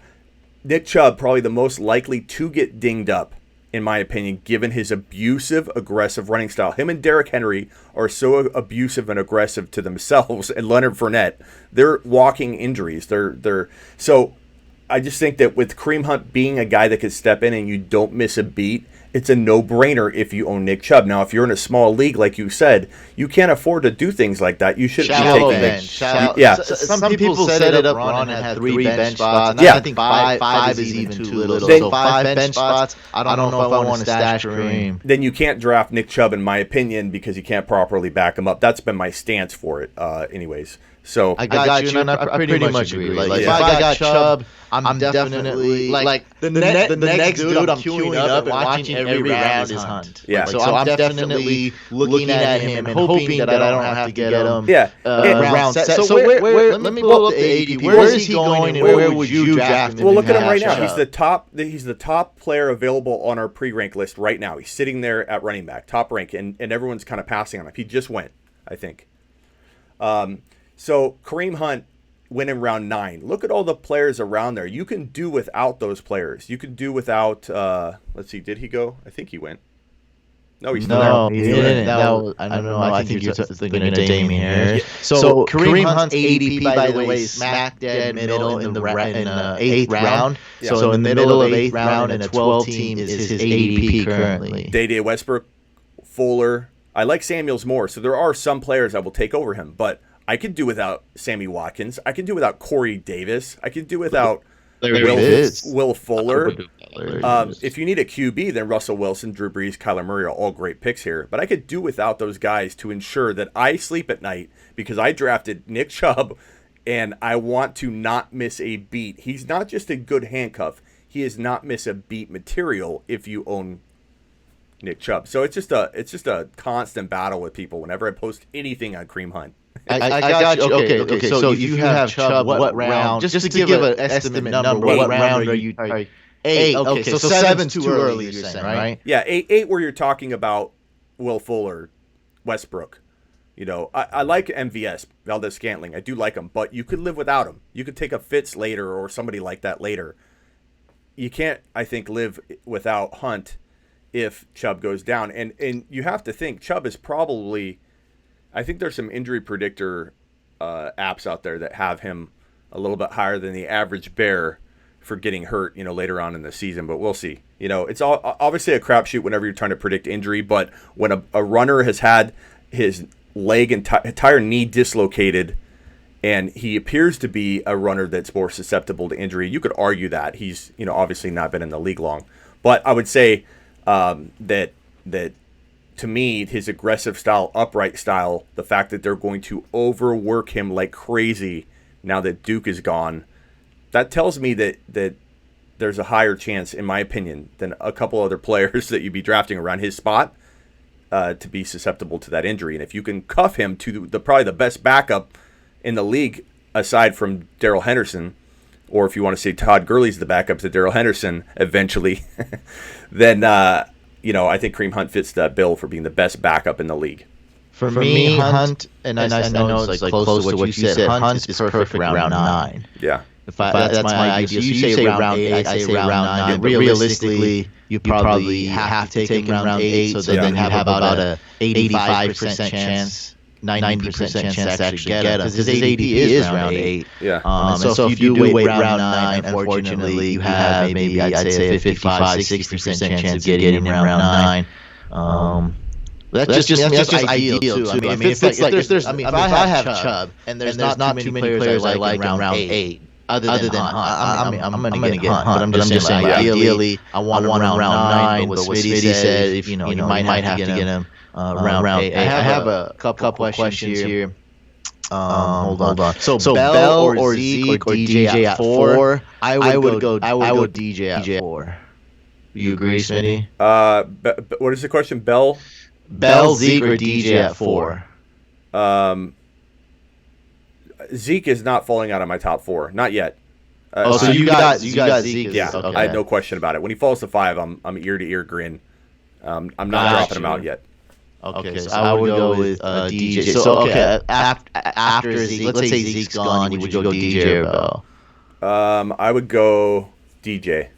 [SPEAKER 1] Nick Chubb probably the most likely to get dinged up, in my opinion, given his abusive, aggressive running style. Him and Derrick Henry are so abusive and aggressive to themselves, and Leonard Fournette, they're walking injuries. So I just think that with Kareem Hunt being a guy that could step in and you don't miss a beat, it's a no-brainer if you own Nick Chubb. Now, if you're in a small league, like you said, you can't afford to do things like that. You shouldn't be taking bench.
[SPEAKER 2] Yeah. Some people set it up wrong and had 3 bench spots. And I think five is even too little. So 5 bench spots, I don't know if I want to stash Kareem.
[SPEAKER 1] Then you can't draft Nick Chubb, in my opinion, because you can't properly back him up. That's been my stance for it anyways. So
[SPEAKER 2] I got you, and I pretty much agree. Like, if I got Chubb, I'm definitely like the next dude I'm queuing up and watching every round is Hunt.
[SPEAKER 1] Yeah.
[SPEAKER 2] So I'm definitely looking at him and hoping that I don't have to get him.
[SPEAKER 1] Yeah.
[SPEAKER 2] Round set. So where? Let me pull up the ADP. Where is he going, and where would you draft him?
[SPEAKER 1] Well, look at him right now.
[SPEAKER 2] Chubb?
[SPEAKER 1] He's the top player available on our pre-rank list right now. He's sitting there at running back, top rank, and everyone's kind of passing on him. He just went, I think. So Kareem Hunt went in round 9. Look at all the players around there. You can do without those players. You can do without. Let's see. Did he go? I think he went. No, he's still there.
[SPEAKER 2] He didn't. I don't know. I think you're thinking of Damien Harris. So Kareem Hunt's ADP, by the way, is smack dead middle in the 8th round.
[SPEAKER 1] Yeah.
[SPEAKER 2] So in the middle of 8th round in a 12 team is his ADP currently.
[SPEAKER 1] Day Westbrook, Fuller. I like Samuels more. So there are some players that will take over him, but I could do without Sammy Watkins. I can do without Corey Davis. I could do without Will Fuller. If you need a QB, then Russell Wilson, Drew Brees, Kyler Murray are all great picks here. But I could do without those guys to ensure that I sleep at night because I drafted Nick Chubb and I want to not miss a beat. He's not just a good handcuff. He is not miss a beat material if you own Nick Chubb. So it's just a constant battle with people whenever I post anything on Kareem Hunt.
[SPEAKER 2] I got you. Okay. So if you have Chubb, what round? Just to give an estimate number, what round are you? 8. Okay, so 7's too early, you're saying, right?
[SPEAKER 1] Yeah, 8 where you're talking about Will Fuller, Westbrook. You know, I like MVS, Valdez-Scantling. I do like him, but you could live without him. You could take a Fitz later or somebody like that later. You can't, I think, live without Hunt if Chubb goes down. And you have to think, Chubb is probably... I think there's some injury predictor apps out there that have him a little bit higher than the average bear for getting hurt, later on in the season, but we'll see. It's obviously a crapshoot whenever you're trying to predict injury, but when a runner has had his leg and entire knee dislocated and he appears to be a runner that's more susceptible to injury, you could argue that. He's, obviously not been in the league long. But I would say that to me, his aggressive style, upright style, the fact that they're going to overwork him like crazy now that Duke is gone, that tells me that there's a higher chance, in my opinion, than a couple other players that you'd be drafting around his spot to be susceptible to that injury. And if you can cuff him to probably the best backup in the league aside from Darrell Henderson, or if you want to say Todd Gurley's the backup to Darrell Henderson eventually, then I think Kareem Hunt fits that bill for being the best backup in the league.
[SPEAKER 2] For me, Hunt, and I know it's like close to what you said, Hunt is perfect round 9.
[SPEAKER 1] Yeah.
[SPEAKER 2] That's my idea. So you say round 8, I say round 9. But realistically, you probably have to take him round 8, so then you have about a 85% chance, 90% chance to actually get him. Because his ADP is round 8.
[SPEAKER 1] Yeah.
[SPEAKER 2] So if you do wait round 9, unfortunately, you have maybe, I'd say, a 55-60% chance of getting him round 9. That's just ideal too. I mean, if I have Chubb and there's not too many players I like in round 8, other than Hunt, I'm going to get Hunt. But I'm just saying, ideally, I want him around round 9. But what Smitty said, if you might have to get him round 8. I have a couple questions here. Hold on. So Bell or Zeke or DJ at 4? I would go DJ at 4. You agree, Smitty?
[SPEAKER 1] What is the question? Bell,
[SPEAKER 2] Zeke, or DJ at 4?
[SPEAKER 1] Zeke is not falling out of my top 4, not yet.
[SPEAKER 2] So you got Zeke?
[SPEAKER 1] Yeah, okay. I have no question about it. When he falls to 5, I'm ear to ear grin. I'm not dropping him out yet.
[SPEAKER 2] Okay, so I would go with DJ. So after Zeke, let's say Zeke's gone, you would go DJ or Bell?
[SPEAKER 1] I would go DJ.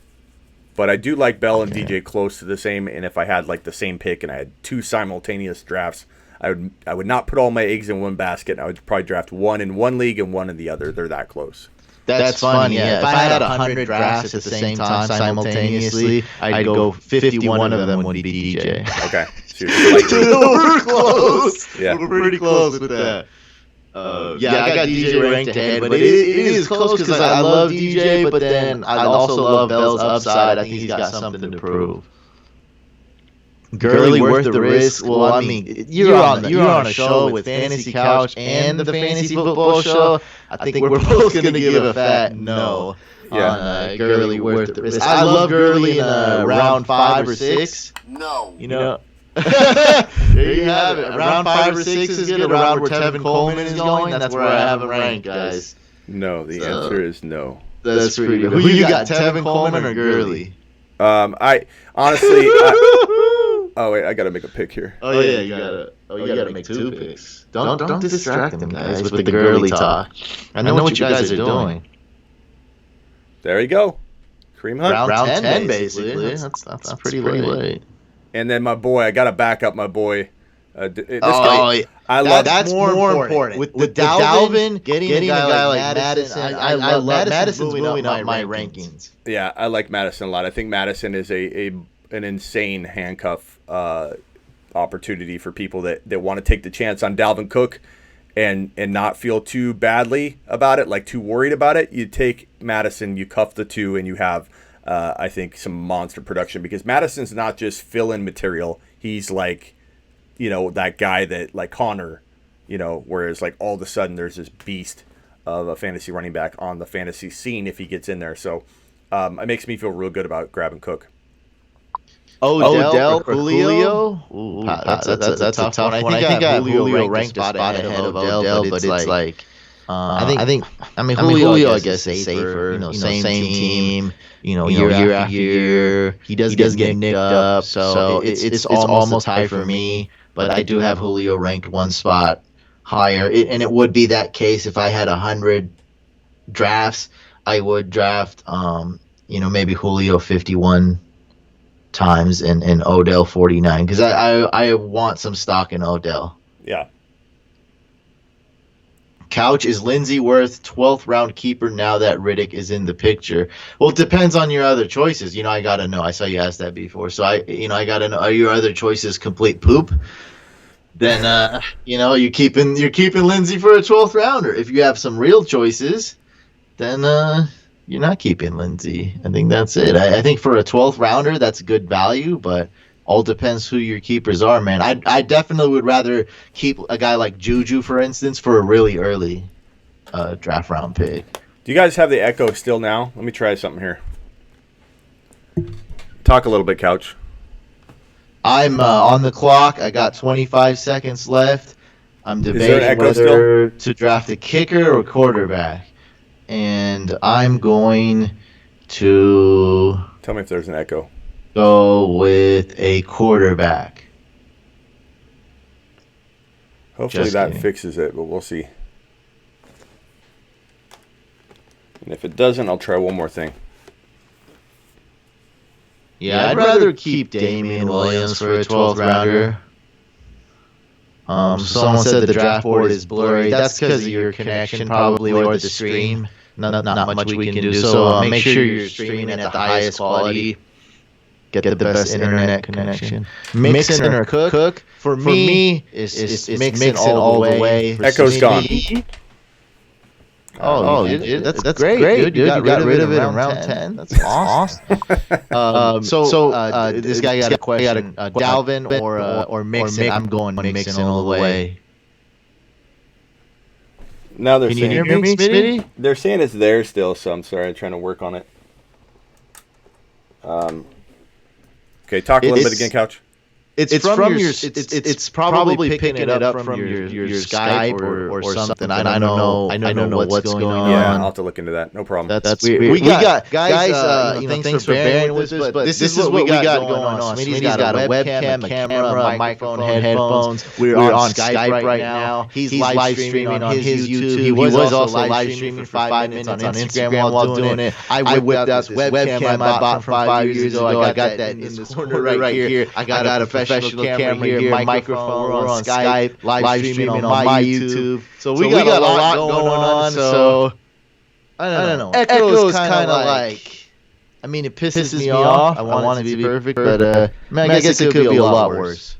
[SPEAKER 1] But I do like Bell and DJ close to the same, and if I had like the same pick and I had 2 simultaneous drafts, I would not put all my eggs in one basket. I would probably draft one in one league and one in the other. They're that close.
[SPEAKER 2] That's funny. Yeah. If I had 100 drafts at the same time simultaneously, I'd go 51 of them would be DJ.
[SPEAKER 1] Okay.
[SPEAKER 2] We're close. Yeah. We're pretty close with that. I got DJ ranked ahead, but it is close because I love DJ, but then I also love Bell's upside. I think he's got something to prove. Gurley worth the risk? Well, I mean, you're on a show with Fantasy Couch and the Fantasy Football Show. I think we're both going to give a fat no on Gurley worth the risk. I love Gurley in round 5 or 6.
[SPEAKER 3] No.
[SPEAKER 2] You know. There you have it. Round 5 or 6 is good. Around where Tevin Coleman is going, that's where I have him ranked, guys.
[SPEAKER 1] No, the answer is no.
[SPEAKER 2] That's pretty good. Who you got, Tevin Coleman or Gurley?
[SPEAKER 1] I honestly. Oh wait, I gotta make a pick here.
[SPEAKER 2] Oh yeah, you gotta make 2 picks. Don't distract them, guys, with the Gurley talk. I know what you guys are doing.
[SPEAKER 1] There you go, Kareem Hunt.
[SPEAKER 2] Round 10 basically. That's pretty late.
[SPEAKER 1] And then my boy, I gotta back up my boy.
[SPEAKER 2] That's more important. With Dalvin getting a guy like Madison, I love Madison moving up my rankings.
[SPEAKER 1] Yeah, I like Madison a lot. I think Madison is an insane handcuff opportunity for people that want to take the chance on Dalvin Cook and not feel too badly about it, like too worried about it. You take Madison, you cuff the 2, and you have, I think, some monster production, because Madison's not just fill-in material. He's like, that guy that, like Connor, whereas like all of a sudden there's this beast of a fantasy running back on the fantasy scene if he gets in there. So it makes me feel real good about grabbing Cook.
[SPEAKER 2] Odell or Julio? Ooh, that's a tough one. I think I have Julio ranked a spot ahead of Odell, but it's like I think Julio I guess is safer. Same team. Year after year, he does get nicked up. So it's almost a tie for me. But I do have Julio ranked 1 spot higher, and it would be that case if I had 100 drafts. I would draft, maybe Julio 51 times and Odell 49, because I want some stock in Odell.
[SPEAKER 1] Yeah.
[SPEAKER 2] Couch, is Lindsey worth 12th round keeper now that Riddick is in the picture? Well, it depends on your other choices. I gotta know. I saw you ask that before, so I gotta know. Are your other choices complete poop? Then you're keeping Lindsey for a 12th rounder. If you have some real choices, then you're not keeping Lindsey. I think that's it. I think for a 12th rounder, that's good value, but all depends who your keepers are, man. I definitely would rather keep a guy like Juju, for instance, for a really early draft round pick.
[SPEAKER 1] Do you guys have the echo still now? Let me try something here. Talk a little bit, Couch.
[SPEAKER 2] I'm on the clock. I got 25 seconds left. I'm debating whether to draft a kicker or quarterback. And I'm going to...
[SPEAKER 1] Tell me if there's an echo.
[SPEAKER 2] Go with a quarterback.
[SPEAKER 1] Hopefully that fixes it, but we'll see. And if it doesn't, I'll try one more thing.
[SPEAKER 2] Yeah, I'd rather keep Damian Williams for a 12th rounder. Someone said the draft board is blurry. That's because of your connection, probably, or the stream. Not much we can do. So make sure you're streaming at the highest quality. Get the best internet connection. Mixon or Cook? For me, it's Mixon all the way.
[SPEAKER 1] Echo's gone.
[SPEAKER 2] That's great, dude. You got rid of it in round 10. That's awesome. This guy got a question. Dalvin or Mixon? I'm going Mixon all the way.
[SPEAKER 1] Now they're
[SPEAKER 2] Can
[SPEAKER 1] saying,
[SPEAKER 2] you hear me, Smitty?
[SPEAKER 1] They're saying it's there still, so I'm sorry. I'm trying to work on it. Okay, talk a little bit again, Couch.
[SPEAKER 2] It's from your. It's probably picking it up from your Skype or something. I don't know. I don't know what's going on.
[SPEAKER 1] Yeah, I'll have to look into that. No problem.
[SPEAKER 2] That's weird. We got guys. Thanks for bearing with us. But this is what we got going on. Smitty's got a webcam, a camera, a microphone, headphones. We're on Skype right now. He's live streaming on his YouTube. He was also live streaming for 5 minutes on Instagram while doing it. I whipped out this webcam I bought from 5 years ago. I got that in this corner right here. I got a professional camera here, microphone. We're on Skype, live streaming on my YouTube. So we got a lot going on. So I don't know. Echo's kind of like. I mean, it pisses me off. I want it to be perfect, but I guess it could be a lot worse.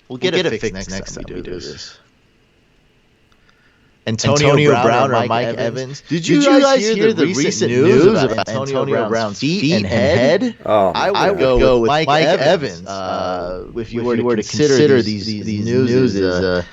[SPEAKER 2] We'll get it fixed next time we do this. Antonio Brown or Mike Evans. Did you guys hear the recent news about Antonio Brown's feet and head?
[SPEAKER 1] Oh,
[SPEAKER 2] I would go with Mike Evans. If you were to consider these news is,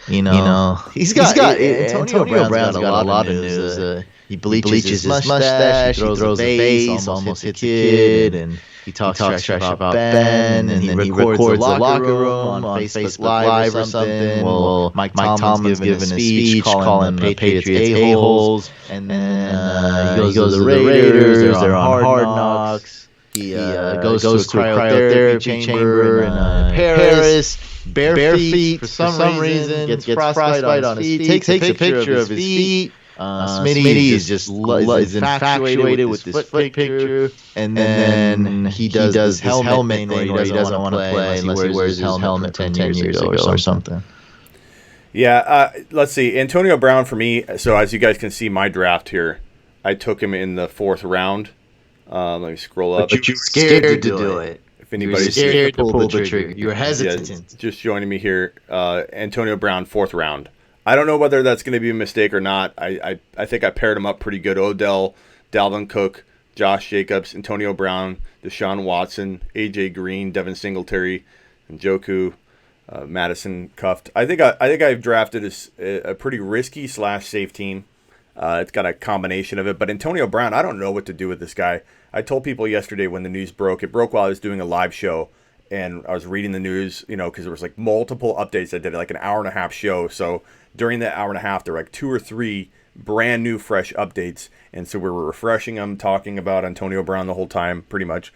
[SPEAKER 2] he's got Antonio Brown's got a lot of news. He bleaches his mustache, he throws a base, almost hits a kid, and he talks trash about Ben, and then he records the locker room on Facebook Live or something. Well, Mike Tomlin's giving a speech calling the Patriots a-holes, and then he goes to the Raiders, they're on Hard Knocks. He goes to a cryotherapy chamber in Paris, bare feet for some reason, gets frostbite on his feet, takes a picture of his feet. Smitty is just infatuated with this foot picture, and then he does his helmet thing where he doesn't want to play unless he wears his helmet 10 years ago or something.
[SPEAKER 1] Yeah, let's see. Antonio Brown for me, so as you guys can see my draft here, I took him in the 4th round. Let me scroll up.
[SPEAKER 2] But you're scared to do it.
[SPEAKER 1] If anybody's
[SPEAKER 2] scared to pull the trigger. You're hesitant.
[SPEAKER 1] Yeah, just joining me here, Antonio Brown, 4th round. I don't know whether that's going to be a mistake or not. I think I paired him up pretty good. Odell, Dalvin Cook, Josh Jacobs, Antonio Brown, Deshaun Watson, A.J. Green, Devin Singletary, and Njoku, Madison cuffed. I think I've drafted a pretty risky / safe team. It's got a combination of it. But Antonio Brown, I don't know what to do with this guy. I told people yesterday when the news broke. It broke while I was doing a live show. And I was reading the news, because there was like multiple updates. I did like an hour and a half show. So during that hour and a half, there were like 2 or 3 brand new, fresh updates. And so we were refreshing them, talking about Antonio Brown the whole time, pretty much.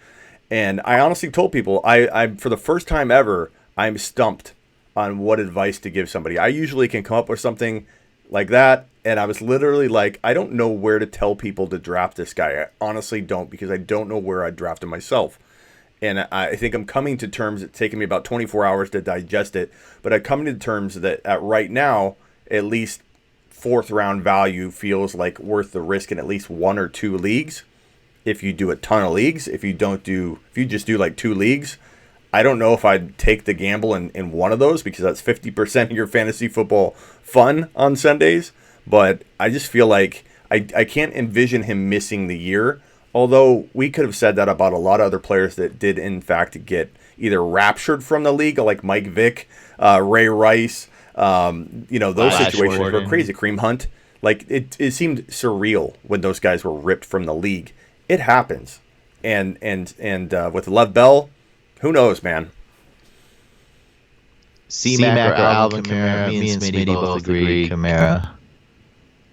[SPEAKER 1] And I honestly told people, I for the first time ever, I'm stumped on what advice to give somebody. I usually can come up with something like that. And I was literally like, I don't know where to tell people to draft this guy. I honestly don't, because I don't know where I'd draft him myself. And I think I'm coming to terms, it's taken me about 24 hours to digest it, but I'm coming to terms that at right now, at least 4th round value feels like worth the risk in at least 1 or 2 leagues. If you do a ton of leagues, if you just do like 2 leagues, I don't know if I'd take the gamble in one of those, because that's 50% of your fantasy football fun on Sundays. But I just feel like I can't envision him missing the year. Although we could have said that about a lot of other players that did, in fact, get either raptured from the league, like Mike Vick, Ray Rice, those situations were crazy. Kareem Hunt. Like, it seemed surreal when those guys were ripped from the league. It happens. And with Lev Bell, who knows, man?
[SPEAKER 2] C-Mac or Alvin Kamara, me and Smitty both agree, Kamara.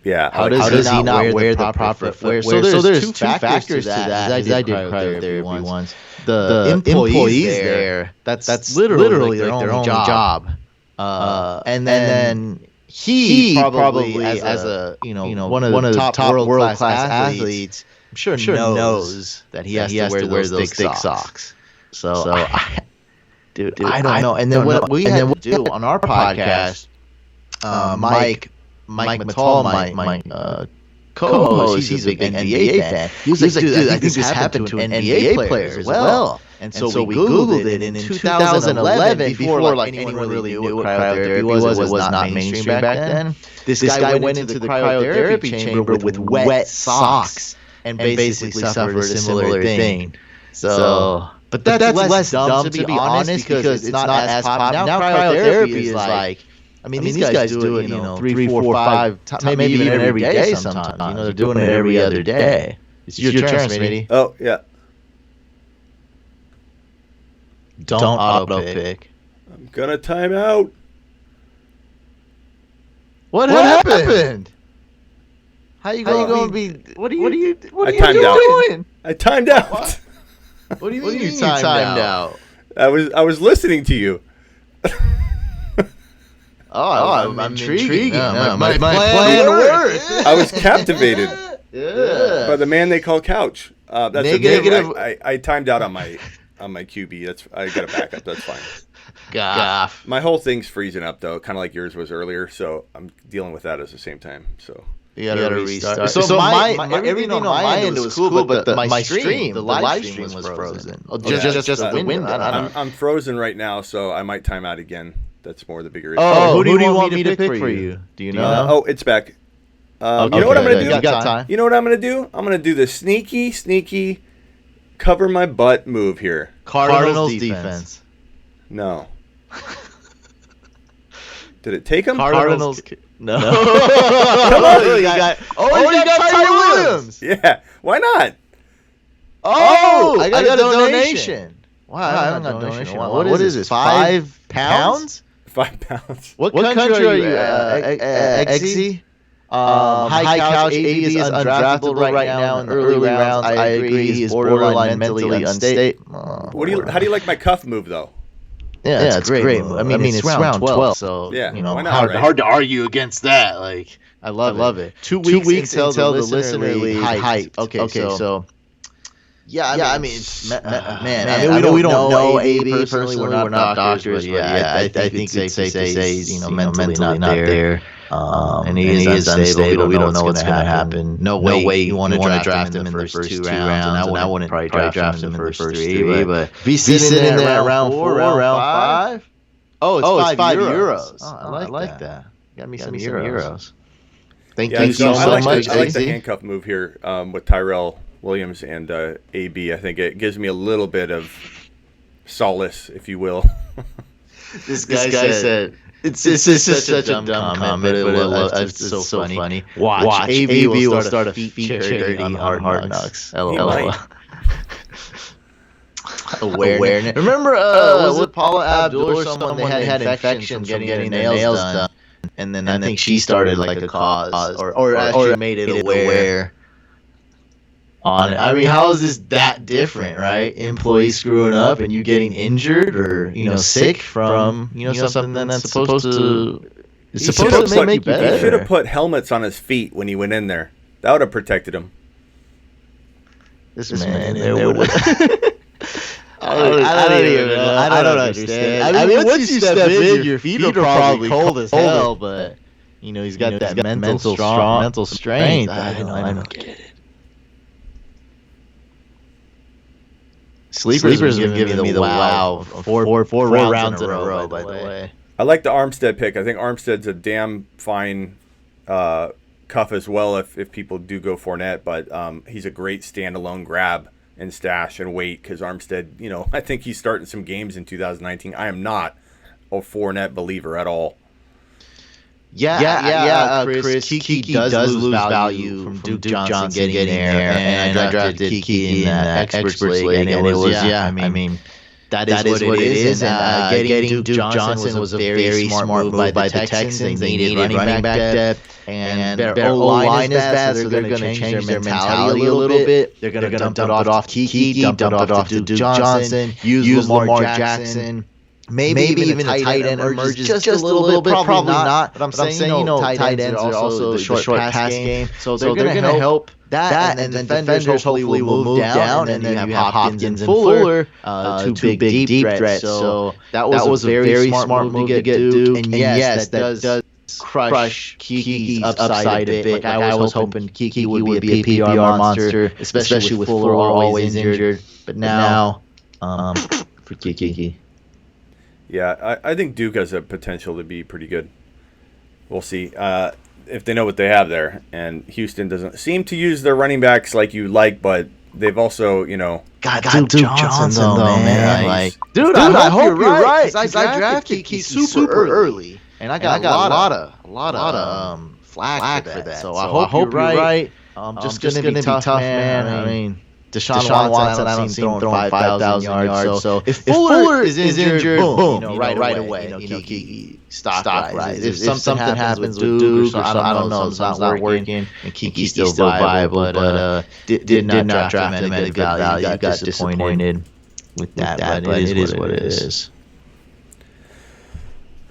[SPEAKER 1] Yeah.
[SPEAKER 2] How does he not wear the proper footwear? So there's 2 factors to that. I did cryotherapy once. The employees there, that's literally like their only job. And then he probably as a one of the top world class athletes, I'm sure knows that he has to wear those thick socks. So dude, I don't know. And then what we had to do on our podcast, Mike Mattal, my co-host, he's a big NBA fan. He was like, dude, I think this happened to an NBA player as well. And so we Googled it, and in 2011, before like anyone really knew what cryotherapy was, it was not mainstream back then, this guy went into the cryotherapy chamber with wet socks and basically suffered a similar thing. So, but that's less dumb, to be honest, because it's not as popular. Now cryotherapy is like, I mean, these guys do it, 3, 4, 5 times, maybe even every day sometimes. They're doing it every other day. It's your turn, Smitty.
[SPEAKER 1] Oh, yeah.
[SPEAKER 2] Don't auto-pick.
[SPEAKER 1] I'm going to time out.
[SPEAKER 2] What happened? How you going to be... What are you doing?
[SPEAKER 1] I timed out.
[SPEAKER 2] What do you mean you timed out?
[SPEAKER 1] I was listening to you.
[SPEAKER 2] I'm intrigued. My plan worked.
[SPEAKER 1] I was captivated by the man they call Couch. That's negative. I timed out on my QB. I got a backup. That's fine.
[SPEAKER 2] Gaff.
[SPEAKER 1] My whole thing's freezing up though, kind of like yours was earlier. So I'm dealing with that at the same time. So
[SPEAKER 2] you gotta restart. So my everything on my end was cool, but the live stream was frozen. Just the window.
[SPEAKER 1] I'm frozen right now, so I might time out again. That's more the bigger issue.
[SPEAKER 2] Oh, who do you want me to pick for you? Do you know?
[SPEAKER 1] Oh, it's back. You know what I'm going to do?
[SPEAKER 2] You got time.
[SPEAKER 1] You know what I'm going to do? I'm going to do the sneaky cover my butt move here.
[SPEAKER 2] Cardinals defense.
[SPEAKER 1] No. Did it take him?
[SPEAKER 2] Cardinals. No.
[SPEAKER 1] Come on.
[SPEAKER 2] You got Ty Williams.
[SPEAKER 1] Yeah. Why not?
[SPEAKER 2] Oh, I got a donation. Wow, I haven't got a donation. What is this? 5 pounds?
[SPEAKER 1] 5 pounds.
[SPEAKER 2] What country are you? Eggsy? High Couch AB is undraftable right now in the early rounds. I agree. He is borderline mentally unstable.
[SPEAKER 1] How do you like my cuff move though?
[SPEAKER 2] Yeah, it's great. I mean, it's round 12, so
[SPEAKER 1] yeah,
[SPEAKER 2] why not, hard to argue against that. Like, I love it. 2 weeks until the listener league hype. Okay, so. Yeah, I mean, we don't know AB personally. We're not doctors, but yeah, I think it's safe to say he's mentally not there. And he is unstable. We don't know what's going to happen. No way you want to draft him in the first 2 rounds, and I wouldn't probably draft him in the first 3. But be sitting there at round 4, round 5. Oh, it's 5 euros. Oh, I like that. Got me some euros. Thank you so much.
[SPEAKER 1] I like the handcuff move here with Tyrell Williams and AB. I think it gives me a little bit of solace, if you will.
[SPEAKER 2] This guy said, it's just such a dumb comment, but it's so funny. Watch. AB will start a feet charity on Hard Knocks. LOL. Awareness. Remember, was it Paula Abdul or someone that had infections from getting their nails done? And then I think she started like a cause, or actually made it aware. On it. I mean, how is this that different, right? Employees screwing up and you getting injured or sick from something that's supposed to make you better.
[SPEAKER 1] He should have put helmets on his feet when he went in there. That would have protected him.
[SPEAKER 2] This man there would have. I don't understand. I mean, once you step in, your feet are probably cold as hell, but he's got that mental strength. I don't get it. Sleepers have been giving me the wow. Four rounds in a row, by the way.
[SPEAKER 1] I like the Armstead pick. I think Armstead's a damn fine cuff as well if people do go Fournette, but he's a great standalone grab and stash and wait because Armstead, I think he's starting some games in 2019. I am not a Fournette believer at all.
[SPEAKER 2] Yeah, Chris. Kiki does lose value from Duke Johnson getting there, and I drafted Kiki in that Experts League, and it was, I mean, that is what it is, and getting Duke Johnson was a very smart move by the Texans. They needed running back depth, and their O-line is bad, so they're going to change their mentality a little bit. They're going to dump it off to Kiki, dump it off to Duke Johnson, use Lamar Jackson. Maybe even a tight end emerges just a little bit, probably not. But I'm saying, tight ends are also the short pass game. So they're going to help that, and then defenders hopefully will move down, and then you have Hopkins and Fuller, two big deep threats. So that was a very smart move to get Duke, and yes, that does crush Kiki's upside a bit. Like I was hoping Kiki would be a PPR monster, especially with Fuller always injured. But now, for Kiki.
[SPEAKER 1] Yeah, I think Duke has a potential to be pretty good. We'll see if they know what they have there. And Houston doesn't seem to use their running backs like you like, but they've also,
[SPEAKER 2] got Duke Johnson though, man. Dude, I hope you're right. Because I drafted Kiki super early, and I got a lot of flack for that. So I hope you're right. Just gonna be tough, man. I mean, Deshaun Watson, I don't see him throwing 5,000 yards. So if Fuller is injured, boom, right away. Kiki stock rises. If something happens with Duke, or I don't know, something's not working, and Kiki's still viable, but did not draft him at a good value. Got disappointed with that, but it is what it is.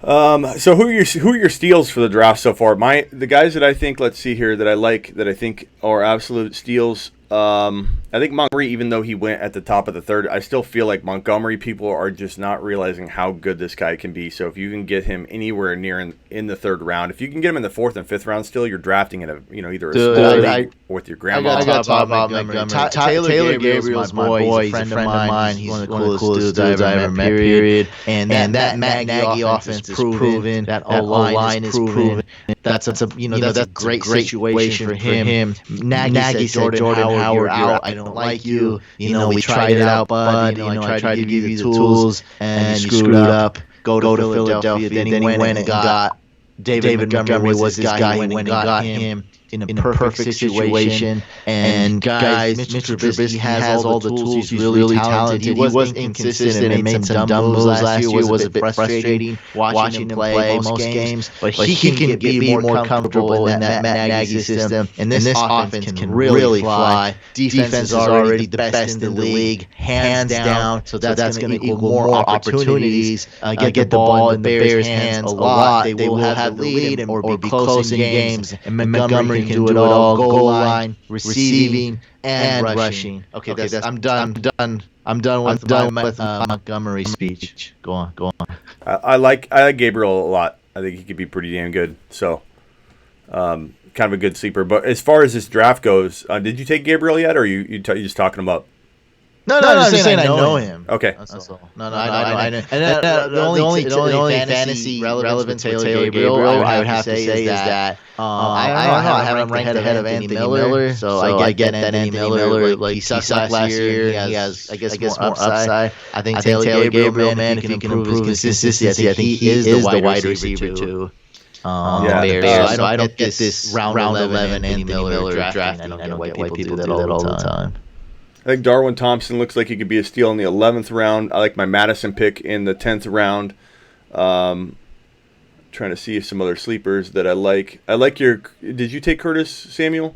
[SPEAKER 1] So who are your steals for the draft so far? The guys that I think, let's see here, that I like, that I think are absolute steals. I think Montgomery, even though he went at the top of the third, I still feel like Montgomery people are just not realizing how good this guy can be. So if you can get him anywhere near in the third round, if you can get him in the fourth and fifth round, still you're drafting at a either a small league or with your grandma.
[SPEAKER 2] I got to talk about Montgomery. Taylor Gabriel's my boy. He's a friend of mine. He's one of the coolest dudes I ever met. Period. And that Matt Nagy offense is proven. That O-line is proven. That's a great situation for him. Nagy said, Jordan Howard, out. I don't like you. We tried it out, bud. I tried to give you the tools, and you screwed up. Go to Philadelphia. Then he went and got David Montgomery was his guy. He went and got him in a perfect situation. And guys, Mr. Trubisky has all the tools. He's really talented. He was inconsistent and made some dumb moves last year. It was a bit frustrating watching him play most games. But he can be more comfortable in that Matt Nagy system. And this offense can really fly. Defense is already the best in the league, hands down. So that's going to equal more opportunities. Get the ball in the Bears' hands a lot. They will have the lead or be close in games. And Montgomery can do it all. Goal line, receiving, and rushing. Okay, I'm done. I'm done with Montgomery's speech. Go on.
[SPEAKER 1] I like Gabriel a lot. I think he could be pretty damn good. So, kind of a good sleeper. But as far as this draft goes, did you take Gabriel yet, or are you just talking about?
[SPEAKER 2] No, I'm just saying I know him.
[SPEAKER 1] Okay.
[SPEAKER 2] That's all. No, I know. And the only fantasy relevance with Taylor Gabriel, I would have to say is that I don't know. I have him ranked ahead of Anthony Miller, so I get that Anthony Miller he sucked last year. He has, I guess, more upside. I think Taylor Gabriel, man, if he can improve his consistency, I think he is the wide receiver too. So I don't get this round 11 Anthony Miller drafting. I don't get why people do that all the time.
[SPEAKER 1] I think Darwin Thompson looks like he could be a steal in the 11th round. I like my Madison pick in the 10th round. Trying to see some other sleepers that I like. I like your. Did you take Curtis Samuel?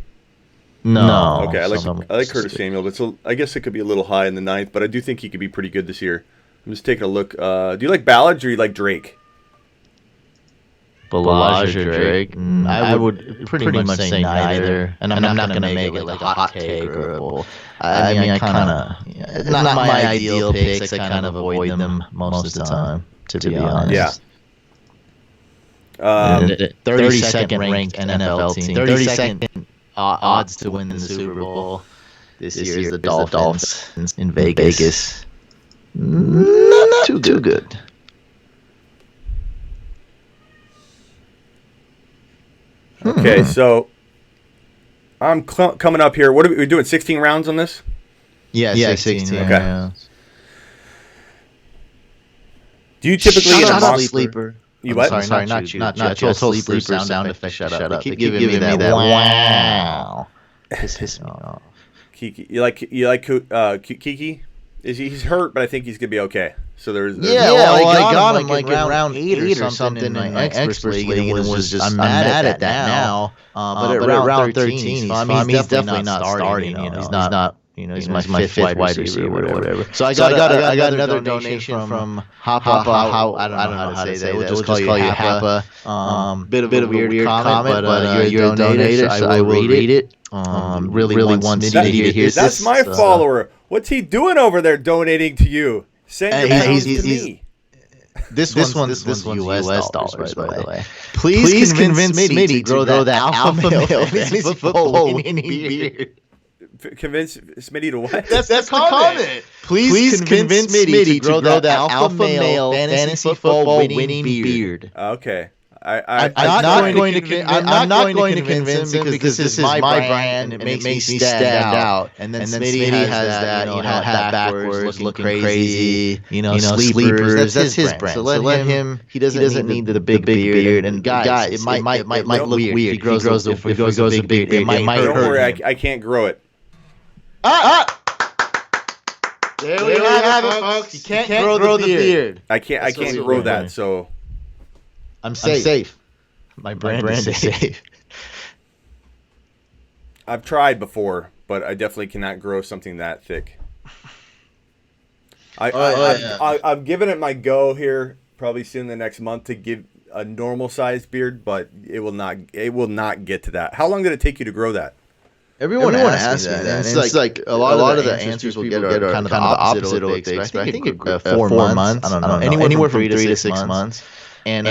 [SPEAKER 2] No.
[SPEAKER 1] Okay, I like Curtis Samuel, but I guess it could be a little high in the 9th, but I do think he could be pretty good this year. I'm just taking a look. Do you like Ballage or you like Drake?
[SPEAKER 2] Ballage or Drake? I would pretty much say neither. And I'm not going to make it like a hot take or a bull. I mean, I kind of... It's not my ideal picks. I kind of avoid them most of the time, to be honest.
[SPEAKER 1] Yeah.
[SPEAKER 2] 32nd ranked NFL team. 32nd odds to win the Super Bowl this year is the Dolphins in Vegas. Not too good.
[SPEAKER 1] Okay, so I'm coming up here. What are we doing? 16 rounds on this?
[SPEAKER 2] Yeah, 16.
[SPEAKER 1] Okay.
[SPEAKER 2] Yeah.
[SPEAKER 1] Do you typically get a mock
[SPEAKER 2] sleeper?
[SPEAKER 1] You what?
[SPEAKER 2] Sorry, not you. Total sleeper sound effect. Shut up. Keep giving me that wow. Piss me off.
[SPEAKER 1] Kiki, you like Kiki? He's hurt, but I think he's gonna be okay. So there's
[SPEAKER 2] I got him like in round 8 or something in my experts league, and was just I'm mad at that now. But at round 13, he's definitely not starting. He's not. He's my fifth wide receiver or whatever. So I got another donation from Hapa. I don't know how to say that. We'll just call you Hapa. Bit of a weird comment, but you're a donator, so I will read it. Really wants Smitty to hear this.
[SPEAKER 1] That's my follower. What's he doing over there donating to you? Send your pounds to me.
[SPEAKER 2] This one's US dollars, by the way. Please convince Smitty to grow that alpha male fantasy football winning beard.
[SPEAKER 1] Convince Smitty to what?
[SPEAKER 2] That's the comment. Please convince Smitty to grow that alpha male fantasy football winning beard.
[SPEAKER 1] Okay.
[SPEAKER 2] I'm not going to convince him because this is my brand and it makes me stand out. And then Smitty has that, hat backwards, looking crazy, sleepers. That's his brand. So let him. He doesn't need the big beard. And guys, it might look weird. If he grows a big beard, it might hurt.
[SPEAKER 1] Don't worry, I can't grow it.
[SPEAKER 2] There we have it, folks. You can't grow the beard.
[SPEAKER 1] I can't grow that. So.
[SPEAKER 2] I'm safe. My brand is safe.
[SPEAKER 1] I've tried before, but I definitely cannot grow something that thick. I've given it my go here, probably soon the next month, to give a normal sized beard, but it will not get to that. How long did it take you to grow that?
[SPEAKER 2] Everyone asks me that, and it's like a lot of the answers we'll get are kind of the opposite of what they expect. I think 4 months, I don't know, anywhere from 3 to 6 months. And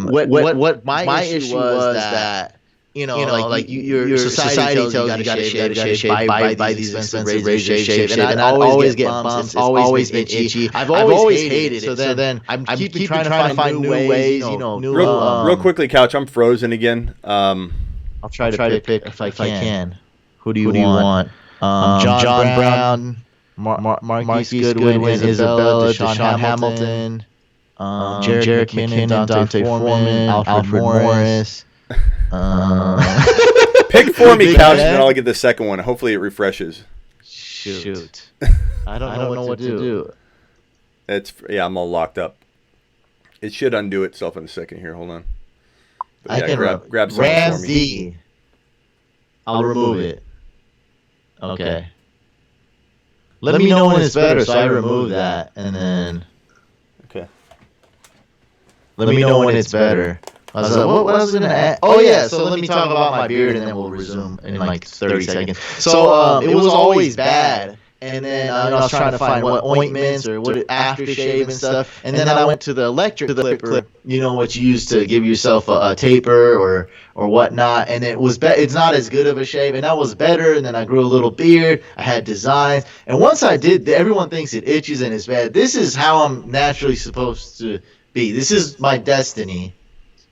[SPEAKER 2] what my issue was that like your society tells you gotta shave, buy these expensive razor shave, and I always get bumps. It's always been itchy. I've always hated it. So then I'm keeping trying to find new ways.
[SPEAKER 1] Real quickly, Couch. I'm frozen again.
[SPEAKER 2] I'll try to pick if I can. Who do you want? John Brown, Marquise Goodwin, Isabella, Deshaun Hamilton, Jerick McKinnon, Dante Foreman, Alfred Morris.
[SPEAKER 1] Pick for me, Couch, and then I'll get the second one. Hopefully it refreshes.
[SPEAKER 2] Shoot. I don't know what to do.
[SPEAKER 1] I'm all locked up. It should undo itself in a second here. Hold on. But
[SPEAKER 2] I can
[SPEAKER 1] grab some
[SPEAKER 2] Ramsey. I'll remove it. Okay. Let me know when it's better, so I remove that, and then.
[SPEAKER 1] Okay.
[SPEAKER 2] Let me know when it's better. I was like, what was I going to add? Oh, yeah, so let me talk about my beard, and then we'll resume in like 30 seconds. So it was always bad, and then I was trying to find what ointments or what aftershave and stuff, and then I went to the electric clipper, what you use to give yourself a taper or whatnot, and it's not as good of a shave, and that was better, and then I grew a little beard, I had designs, and once I did, everyone thinks it itches and it's bad. This is how I'm naturally supposed to be. This is my destiny.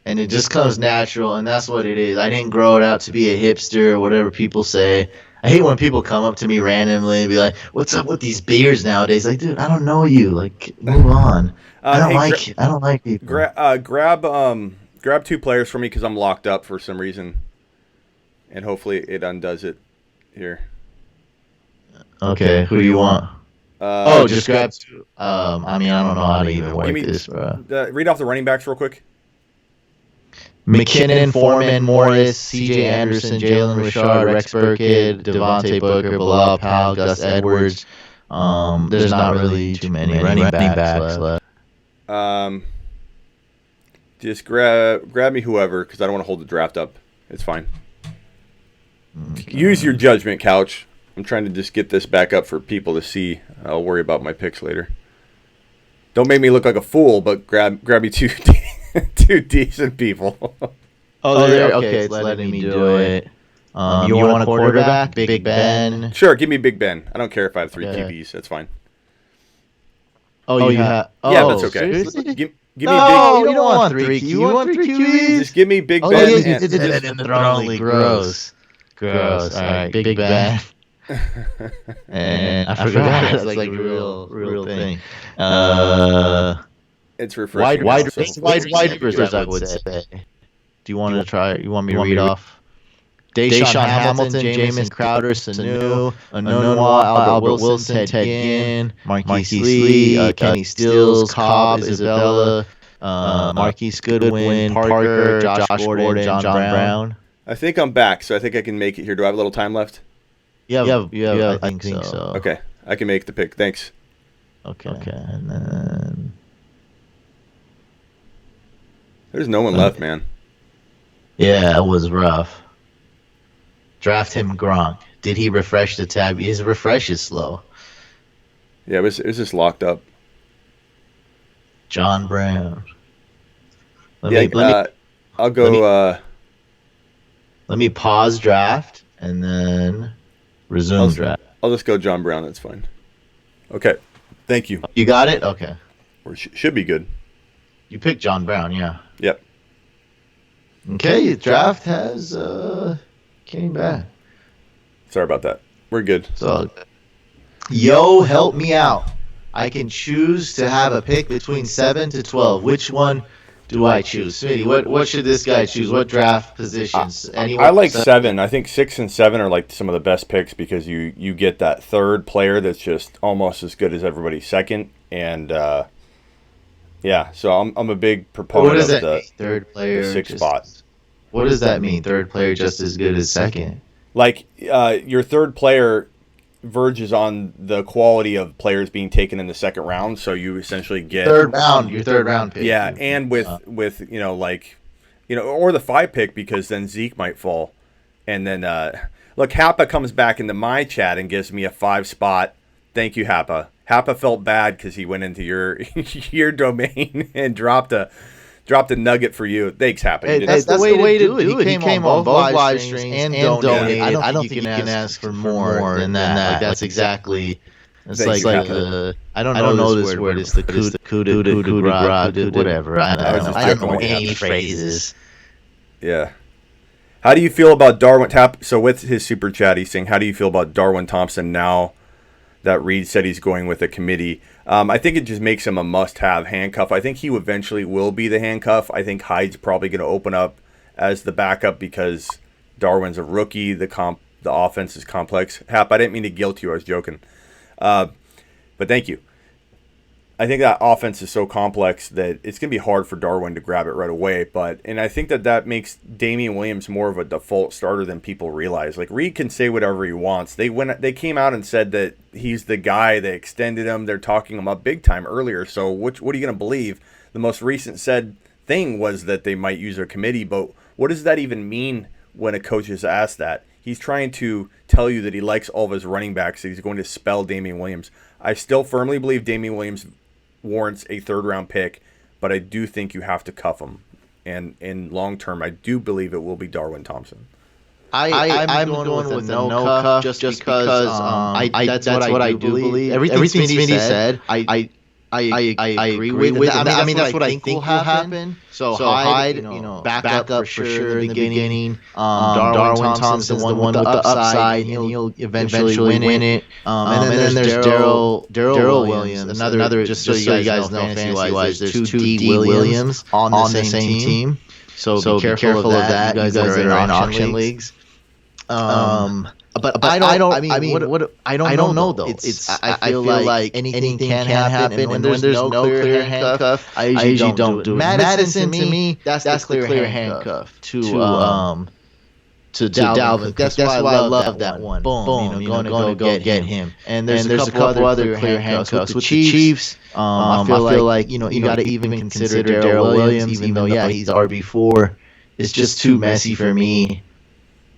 [SPEAKER 2] And it just comes natural, and that's what it is. I didn't grow it out to be a hipster or whatever people say. I hate when people come up to me randomly and be like, "What's up with these beards nowadays?" Like, dude, I don't know you. Like, move on. I don't like people.
[SPEAKER 1] Grab 2 players for me because I'm locked up for some reason, and hopefully it undoes it here.
[SPEAKER 2] Okay, who do you want? Just grab 2. I don't know how to even work this, bro.
[SPEAKER 1] Read off the running backs real quick.
[SPEAKER 2] McKinnon, Foreman, Morris, C.J. Anderson, Jalen Richard, Rex Burkhead, Devontae Booker, Bilal Powell, Gus Edwards. There's not really too many running backs left.
[SPEAKER 1] Just grab me whoever, because I don't want to hold the draft up. It's fine. Okay. Use your judgment, Couch. I'm trying to just get this back up for people to see. I'll worry about my picks later. Don't make me look like a fool, but grab me 2 decent people.
[SPEAKER 2] Okay, it's letting me do it. You want a quarterback? Big Ben?
[SPEAKER 1] Sure, give me Big Ben. I don't care if I have 3 QBs. That's fine.
[SPEAKER 2] You have?
[SPEAKER 1] Yeah, that's okay. Give me
[SPEAKER 2] no, you don't want 3 QBs. You want 3 QBs?
[SPEAKER 1] Just give me Big Ben.
[SPEAKER 2] In the throne league. Gross. All right, Big Ben. And I forgot it's like a real thing.
[SPEAKER 1] It's refreshing.
[SPEAKER 2] Wide receivers, I would say. Do you want to try? You want me to read off? Deshaun Hamilton, Jamison Crowder, Sanu, Anunwa, Albert Wilson, Ted Ginn, Marquise Lee, Kenny Stills, Cobb, Isabella, Marquise Goodwin, Parker, Josh Gordon, John Brown.
[SPEAKER 1] I think I'm back, so I think I can make it here. Do I have a little time left?
[SPEAKER 2] Yeah, I think so.
[SPEAKER 1] Okay, I can make the pick. Thanks.
[SPEAKER 2] Okay, and then...
[SPEAKER 1] There's no one left, man.
[SPEAKER 2] Yeah, it was rough. Draft him Gronk. Did he refresh the tab? His refresh is slow.
[SPEAKER 1] Yeah, it was just locked up.
[SPEAKER 2] John Brown.
[SPEAKER 1] I'll go...
[SPEAKER 2] Let me pause draft and then resume draft.
[SPEAKER 1] I'll just go John Brown. That's fine. Okay. Thank you.
[SPEAKER 2] You got it? Okay.
[SPEAKER 1] Or should be good.
[SPEAKER 2] You picked John Brown, yeah.
[SPEAKER 1] Yep.
[SPEAKER 2] Okay, draft has came back.
[SPEAKER 1] Sorry about that. We're good.
[SPEAKER 2] So, yo, help me out. I can choose to have a pick between 7 to 12. Which one do I choose? Smitty, what should this guy choose? What draft positions?
[SPEAKER 1] I like 7. I think 6 and 7 are like some of the best picks because you get that third player that's just almost as good as everybody's second. And, so I'm a big proponent of the
[SPEAKER 2] third player,
[SPEAKER 1] the 6th spot.
[SPEAKER 2] What does that mean? Third player just as good as second?
[SPEAKER 1] Like your third player verges on the quality of players being taken in the second round, so you essentially get
[SPEAKER 2] your third round pick.
[SPEAKER 1] Yeah, and with or the 5 pick because then Zeke might fall, and then Look, Happa comes back into my chat and gives me a 5 spot. Thank you, Happa. Happa felt bad because he went into your your domain and dropped a nugget for you. Thanks, Happa.
[SPEAKER 2] Hey, that's the way to do it. He came on both live streams and donated. I don't think you can ask for more than that. Like, that's exactly. It's like I don't know this word. It's the kuda, whatever. I don't know any phrases.
[SPEAKER 1] Yeah. How do you feel about Darwin? So with his super chat, he's saying, how do you feel about Darwin Thompson now that Reed said he's going with a committee? I think it just makes him a must-have handcuff. I think he eventually will be the handcuff. I think Hyde's probably going to open up as the backup because Darwin's a rookie. The offense is complex. Hap, I didn't mean to guilt you. I was joking. But thank you. I think that offense is so complex that it's going to be hard for Darwin to grab it right away. And I think that makes Damian Williams more of a default starter than people realize. Like, Reed can say whatever he wants. They came out and said that he's the guy. They extended him. They're talking him up big time earlier. So what are you going to believe? The most recent said thing was that they might use a committee. But what does that even mean when a coach is asked that? He's trying to tell you that he likes all of his running backs. That he's going to spell Damian Williams. I still firmly believe Damian Williams warrants a 3rd-round pick, but I do think you have to cuff him. And in long term, I do believe it will be Darwin Thompson.
[SPEAKER 2] I'm going with a no cuff just because that's what I do believe. Everything Smitty said, I agree with. I mean, that's what I think will happen. So Hyde, back up for sure in the beginning. Darwin Thompson's the one with the upside, and he'll eventually win it. And then there's Darrell Williams, another. Just so you guys know, fantasy-wise, there's 2 D Williams on the same team. So be careful of that. You guys that are in auction leagues. But I don't know though. I feel like anything can happen, and when there's no clear handcuff, I usually don't do it. Madison to me, that's the clear handcuff to Dalvin. That's why I love that one. Boom, going to go get him. And there's a couple other clear handcuffs with the Chiefs. I feel like you got to even consider Darrell Williams, even though he's RB4. It's just too messy for me.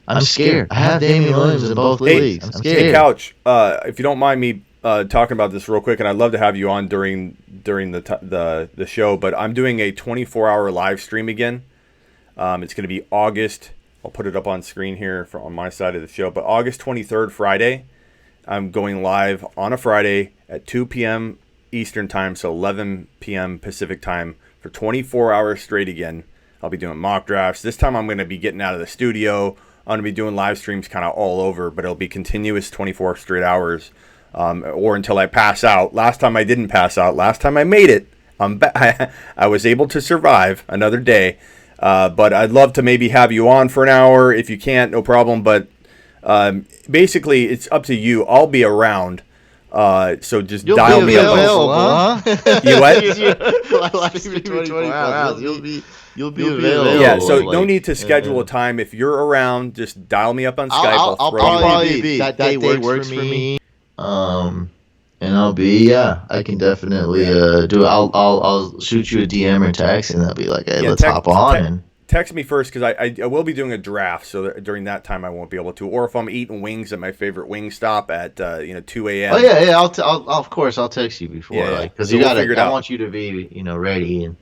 [SPEAKER 2] I'm scared. I have Damian Williams in both leagues. I'm scared.
[SPEAKER 1] Hey, Couch, if you don't mind me talking about this real quick, and I'd love to have you on during the show, but I'm doing a 24-hour live stream again. It's going to be August. I'll put it up on screen here on my side of the show, but August 23rd, Friday, I'm going live on a Friday at 2 p.m. Eastern Time, so 11 p.m. Pacific Time for 24 hours straight again. I'll be doing mock drafts. This time I'm going to be getting out of the studio. I'm going to be doing live streams kind of all over, but it'll be continuous 24 straight hours or until I pass out. Last time I didn't pass out. Last time I made it. I was able to survive another day. But I'd love to maybe have you on for an hour. If you can't, no problem. But basically, it's up to you. I'll be around. So just dial me up. You what?
[SPEAKER 2] 24 hours. You'll be available.
[SPEAKER 1] Yeah, so no need to schedule a time. If you're around, just dial me up on Skype.
[SPEAKER 2] I'll probably be. That day works for me. And I'll be, I can definitely do it. I'll shoot you a DM or text, and I'll be like, hey, let's hop on.
[SPEAKER 1] Text me first, because I will be doing a draft, so during that time I won't be able to. Or if I'm eating wings at my favorite wing stop at 2 a.m.
[SPEAKER 2] Oh yeah, I'll of course I'll text you before, because so I want you to be ready, and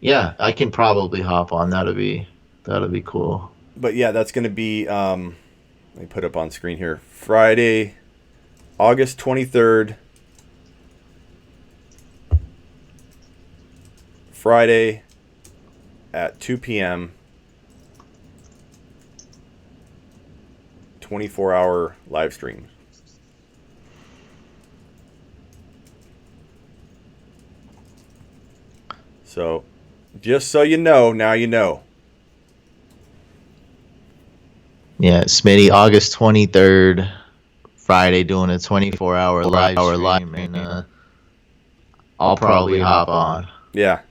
[SPEAKER 2] yeah, I can probably hop on. That'll be cool.
[SPEAKER 1] But yeah, that's gonna be let me put up on screen here. Friday, August 23rd. Friday at 2 p.m. 24-hour live stream. So, just so you know, now you know.
[SPEAKER 2] Yeah, Smitty, August 23rd, Friday, doing a 24-hour live stream, and I'll probably hop on.
[SPEAKER 1] Yeah.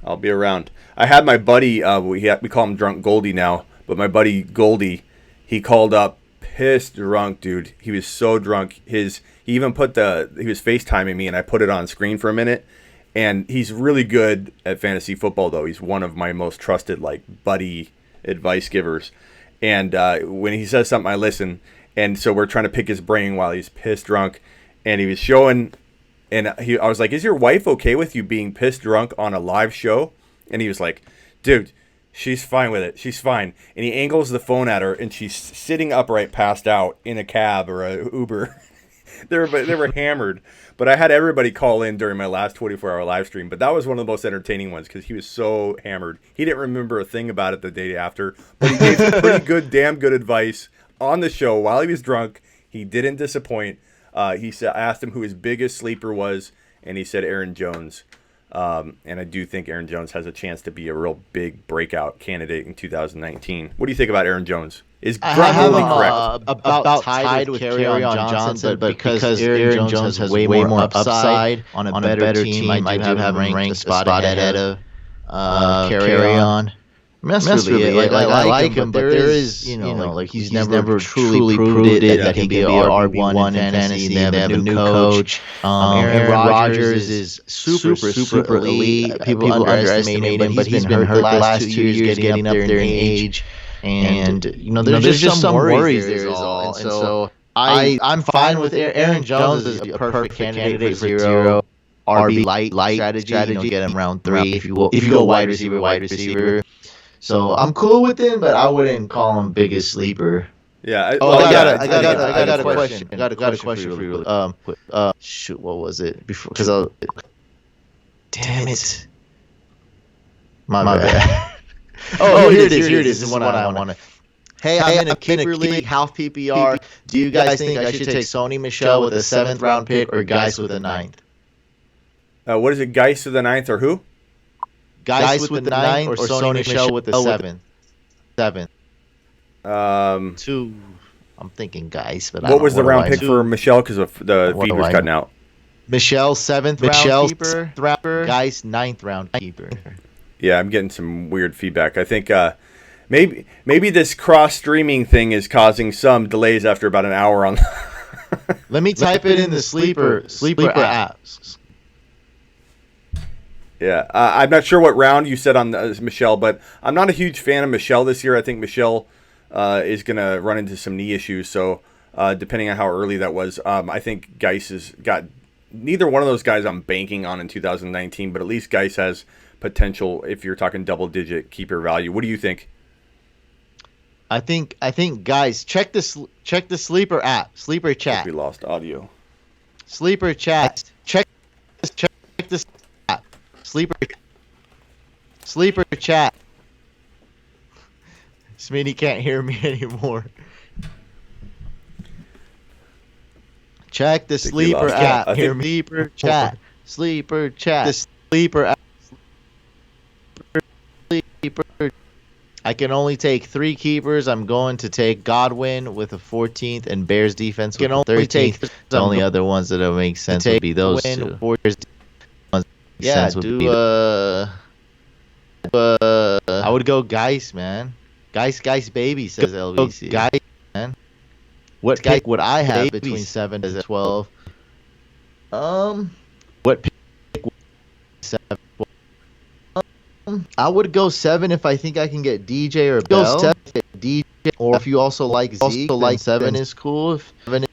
[SPEAKER 1] I'll be around. I had my buddy, we call him Drunk Goldie now, but my buddy Goldie, he called up pissed drunk, dude. He was so drunk. He was FaceTiming me, and I put it on screen for a minute. And he's really good at fantasy football, though. He's one of my most trusted, buddy advice givers. And when he says something, I listen. And so we're trying to pick his brain while he's pissed drunk. And he was showing, and I was like, is your wife okay with you being pissed drunk on a live show? And he was like, dude, she's fine with it. She's fine. And he angles the phone at her, and she's sitting upright, passed out in a cab or a Uber. They were hammered. But I had everybody call in during my last 24-hour live stream. But that was one of the most entertaining ones because he was so hammered. He didn't remember a thing about it the day after. But he gave some pretty damn good advice on the show while he was drunk. He didn't disappoint. He said, I asked him who his biggest sleeper was, and he said Aaron Jones. And I do think Aaron Jones has a chance to be a real big breakout candidate in 2019. What do you think about Aaron Jones? Is Grundle correct?
[SPEAKER 2] About tied with Kerryon Johnson, but because Aaron Jones has way more upside on a better team, I do have him ranked a spot ahead of Kerryon. I mean, that's really it. Like, I like him, but there is, like he's never truly proved it that he can be an RB1 in fantasy. They have a new coach. Aaron Rodgers is super elite. People underestimate him, but he's been hurt the last 2 years, getting up there in age. And there's just some worries there is all. And so I'm fine with Aaron Jones is a perfect candidate for zero RB light strategy. Get him round 3 if you go wide receiver. So I'm cool with him, but I wouldn't call him biggest sleeper.
[SPEAKER 1] Yeah.
[SPEAKER 2] I got a question. I got a question for you. Shoot, what was it? Damn it. My bad. Oh, here it is. This is what I want to. Hey, I'm in a keeper league, half PPR. Do you guys think I should take Sony Michel with a 7th round pick or Geis with a 9th?
[SPEAKER 1] What is it, Geis with the 9th or who?
[SPEAKER 2] Geis with the 9th or Sony Michel with the 7th? 7. 2. I'm thinking Geis, but
[SPEAKER 1] what was the round pick for Michel because of the feed was cutting out?
[SPEAKER 2] Michel 7th round keeper. Geis 9th round keeper.
[SPEAKER 1] Yeah, I'm getting some weird feedback. I think maybe this cross streaming thing is causing some delays after about an hour on.
[SPEAKER 2] Let me type it in the sleeper apps.
[SPEAKER 1] Yeah, I'm not sure what round you said on Michelle, but I'm not a huge fan of Michelle this year. I think Michelle is going to run into some knee issues. So depending on how early that was, I think Geis has got neither one of those guys I'm banking on in 2019, but at least Geis has potential if you're talking double-digit keeper value. What do you think?
[SPEAKER 2] I think guys, check the sleeper app, sleeper chat.
[SPEAKER 1] We lost audio.
[SPEAKER 2] Sleeper chat. Check this app. Sleeper chat. Smitty can't hear me anymore. Check the sleeper app. Sleeper chat. Sleeper chat. The sleeper app. I can only take 3 keepers. I'm going to take Godwin with a 14th and Bears defense with a 13th. The only other ones that would make sense would be those two. Yeah, I would go Geis, man. Geis baby, says LVC. Geis, man. What pick would I have between 7 and 12? What pick would 7? I would go 7 if I think I can get DJ or Bell. DJ, or if you also like Zeke, then 7 is cool.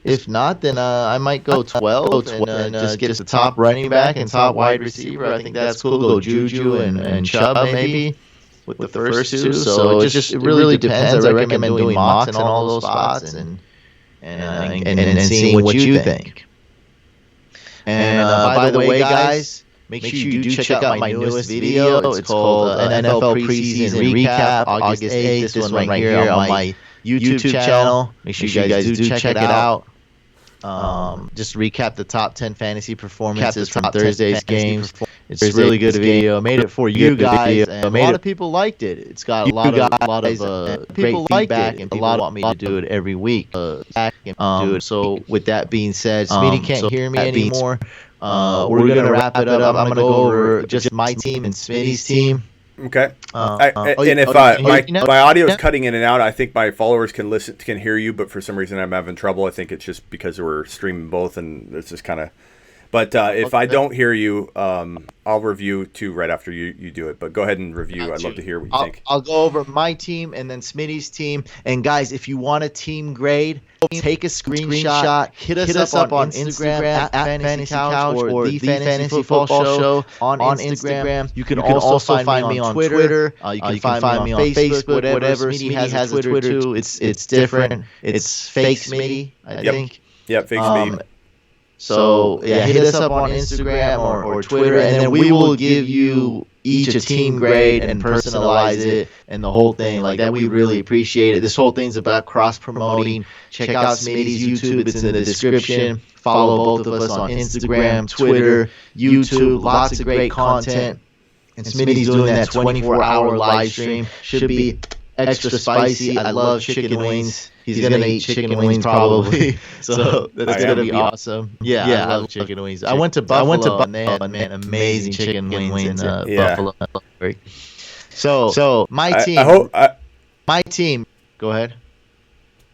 [SPEAKER 2] If not, then I might go 12 and just get the top running back and top wide receiver. I think that's cool. Go Juju and Chubb maybe with the first 2. So it really depends. I recommend doing mocks in all those spots and seeing what you think. And by the way, guys, make sure you do check out my newest video. It's called an NFL preseason recap, August 8th. This one right here on my YouTube channel. Make sure you guys do check it out. Just recap the top 10 fantasy performances from Thursday's games. It's a really good video. I made it for you guys, and a lot of people liked it. It's got a lot of great feedback, and people want me to do it every week. So with that being said, Smitty can't hear me anymore. We're going to wrap it up. I'm going to go over just my team and Smitty's team.
[SPEAKER 1] Okay. If my audio is cutting in and out, I think my followers can hear you, but for some reason I'm having trouble. I think it's just because we're streaming both, and it's just kind of But if I
[SPEAKER 2] Okay.
[SPEAKER 1] don't hear you, I'll review too right after you do it. But go ahead and review.
[SPEAKER 2] Got
[SPEAKER 1] I'd love
[SPEAKER 2] you.
[SPEAKER 1] to hear what you think.
[SPEAKER 4] I'll go over my team and then Smitty's team. And guys, if you want a team grade, take a screenshot, hit us up on Instagram at FantasyCouch or the Fantasy Football Show on Instagram. You can also find me on Twitter. You can find me on Facebook, whatever. Smitty has a Twitter too. It's different. It's fake Smitty, I think.
[SPEAKER 1] Yep, fake Smitty.
[SPEAKER 4] So yeah, hit us up on Instagram or Twitter, and then we will give you each a team grade and personalize it and the whole thing like that. We really appreciate it. This whole thing's about cross promoting. Check out Smitty's YouTube; it's in the description. Follow both of us on Instagram, Twitter, YouTube. Lots of great content. And Smitty's doing that 24-hour live stream. Should be extra spicy. I love chicken wings. He's gonna eat chicken wings probably, so that's gonna be awesome. Yeah, I love chicken wings. I went to Buffalo and they had amazing chicken wings in Buffalo. So my team. Go ahead.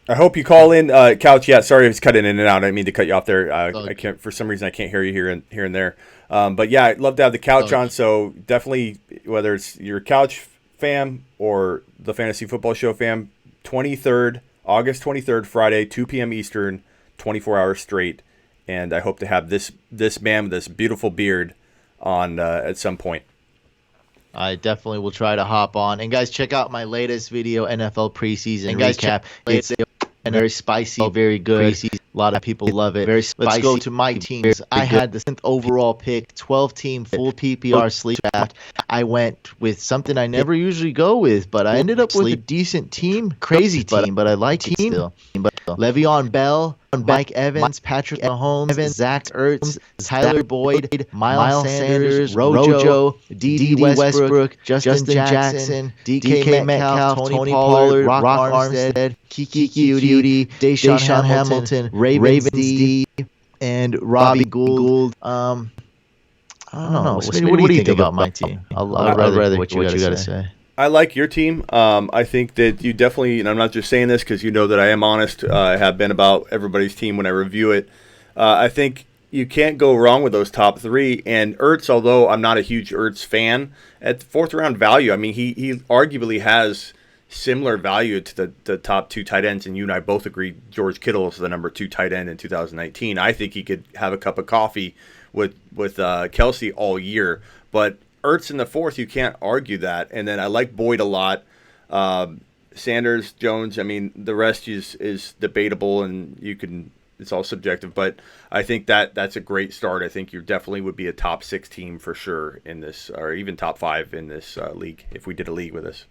[SPEAKER 1] I hope you call in, Couch. Yeah, sorry if it's cutting in and out. I didn't mean to cut you off there. I can't, for some reason, I can't hear you here and there. But yeah, I'd love to have the Couch on. So definitely, whether it's your Couch fam or the Fantasy Football Show fam, August 23rd, Friday, 2 p.m. Eastern, 24 hours straight. And I hope to have this man with this beautiful beard on at some point.
[SPEAKER 4] I definitely will try to hop on. And guys, check out my latest video, NFL preseason recap. It's very spicy, very good. A lot of people love it. Very spicy. Let's go to my teams. I had the 10th overall pick, 12-team full PPR sleep draft. I went with something I never usually go with, but I ended up with a decent team. Crazy team, but I like it still. Le'Veon Bell, Mike Evans, Patrick Mahomes, Zach Ertz, Tyler Boyd, Miles Sanders, Rojo, D.D. Westbrook, Justin Jackson, DK Metcalf, Tony Pollard, Rock Armstead, Kiki Cutie, Deshaun Hamilton, Ravens D, and Robbie Gould. I don't know. What do you think about my team? I'd rather what you got to say.
[SPEAKER 1] I like your team. I think that you definitely, and I'm not just saying this because you know that I am honest, I have been about everybody's team when I review it. I think you can't go wrong with those top three. And Ertz, although I'm not a huge Ertz fan, at the fourth round value, I mean, he arguably has similar value to the top two tight ends. And you and I both agree George Kittle is the number 2 tight end in 2019. I think he could have a cup of coffee with Kelsey all year. But Ertz in the fourth, you can't argue that. And then I like Boyd a lot. Sanders, Jones, I mean, the rest is debatable, and it's all subjective. But I think that's a great start. I think you definitely would be a top 6 team for sure in this, or even top 5 in this league if we did a league with us.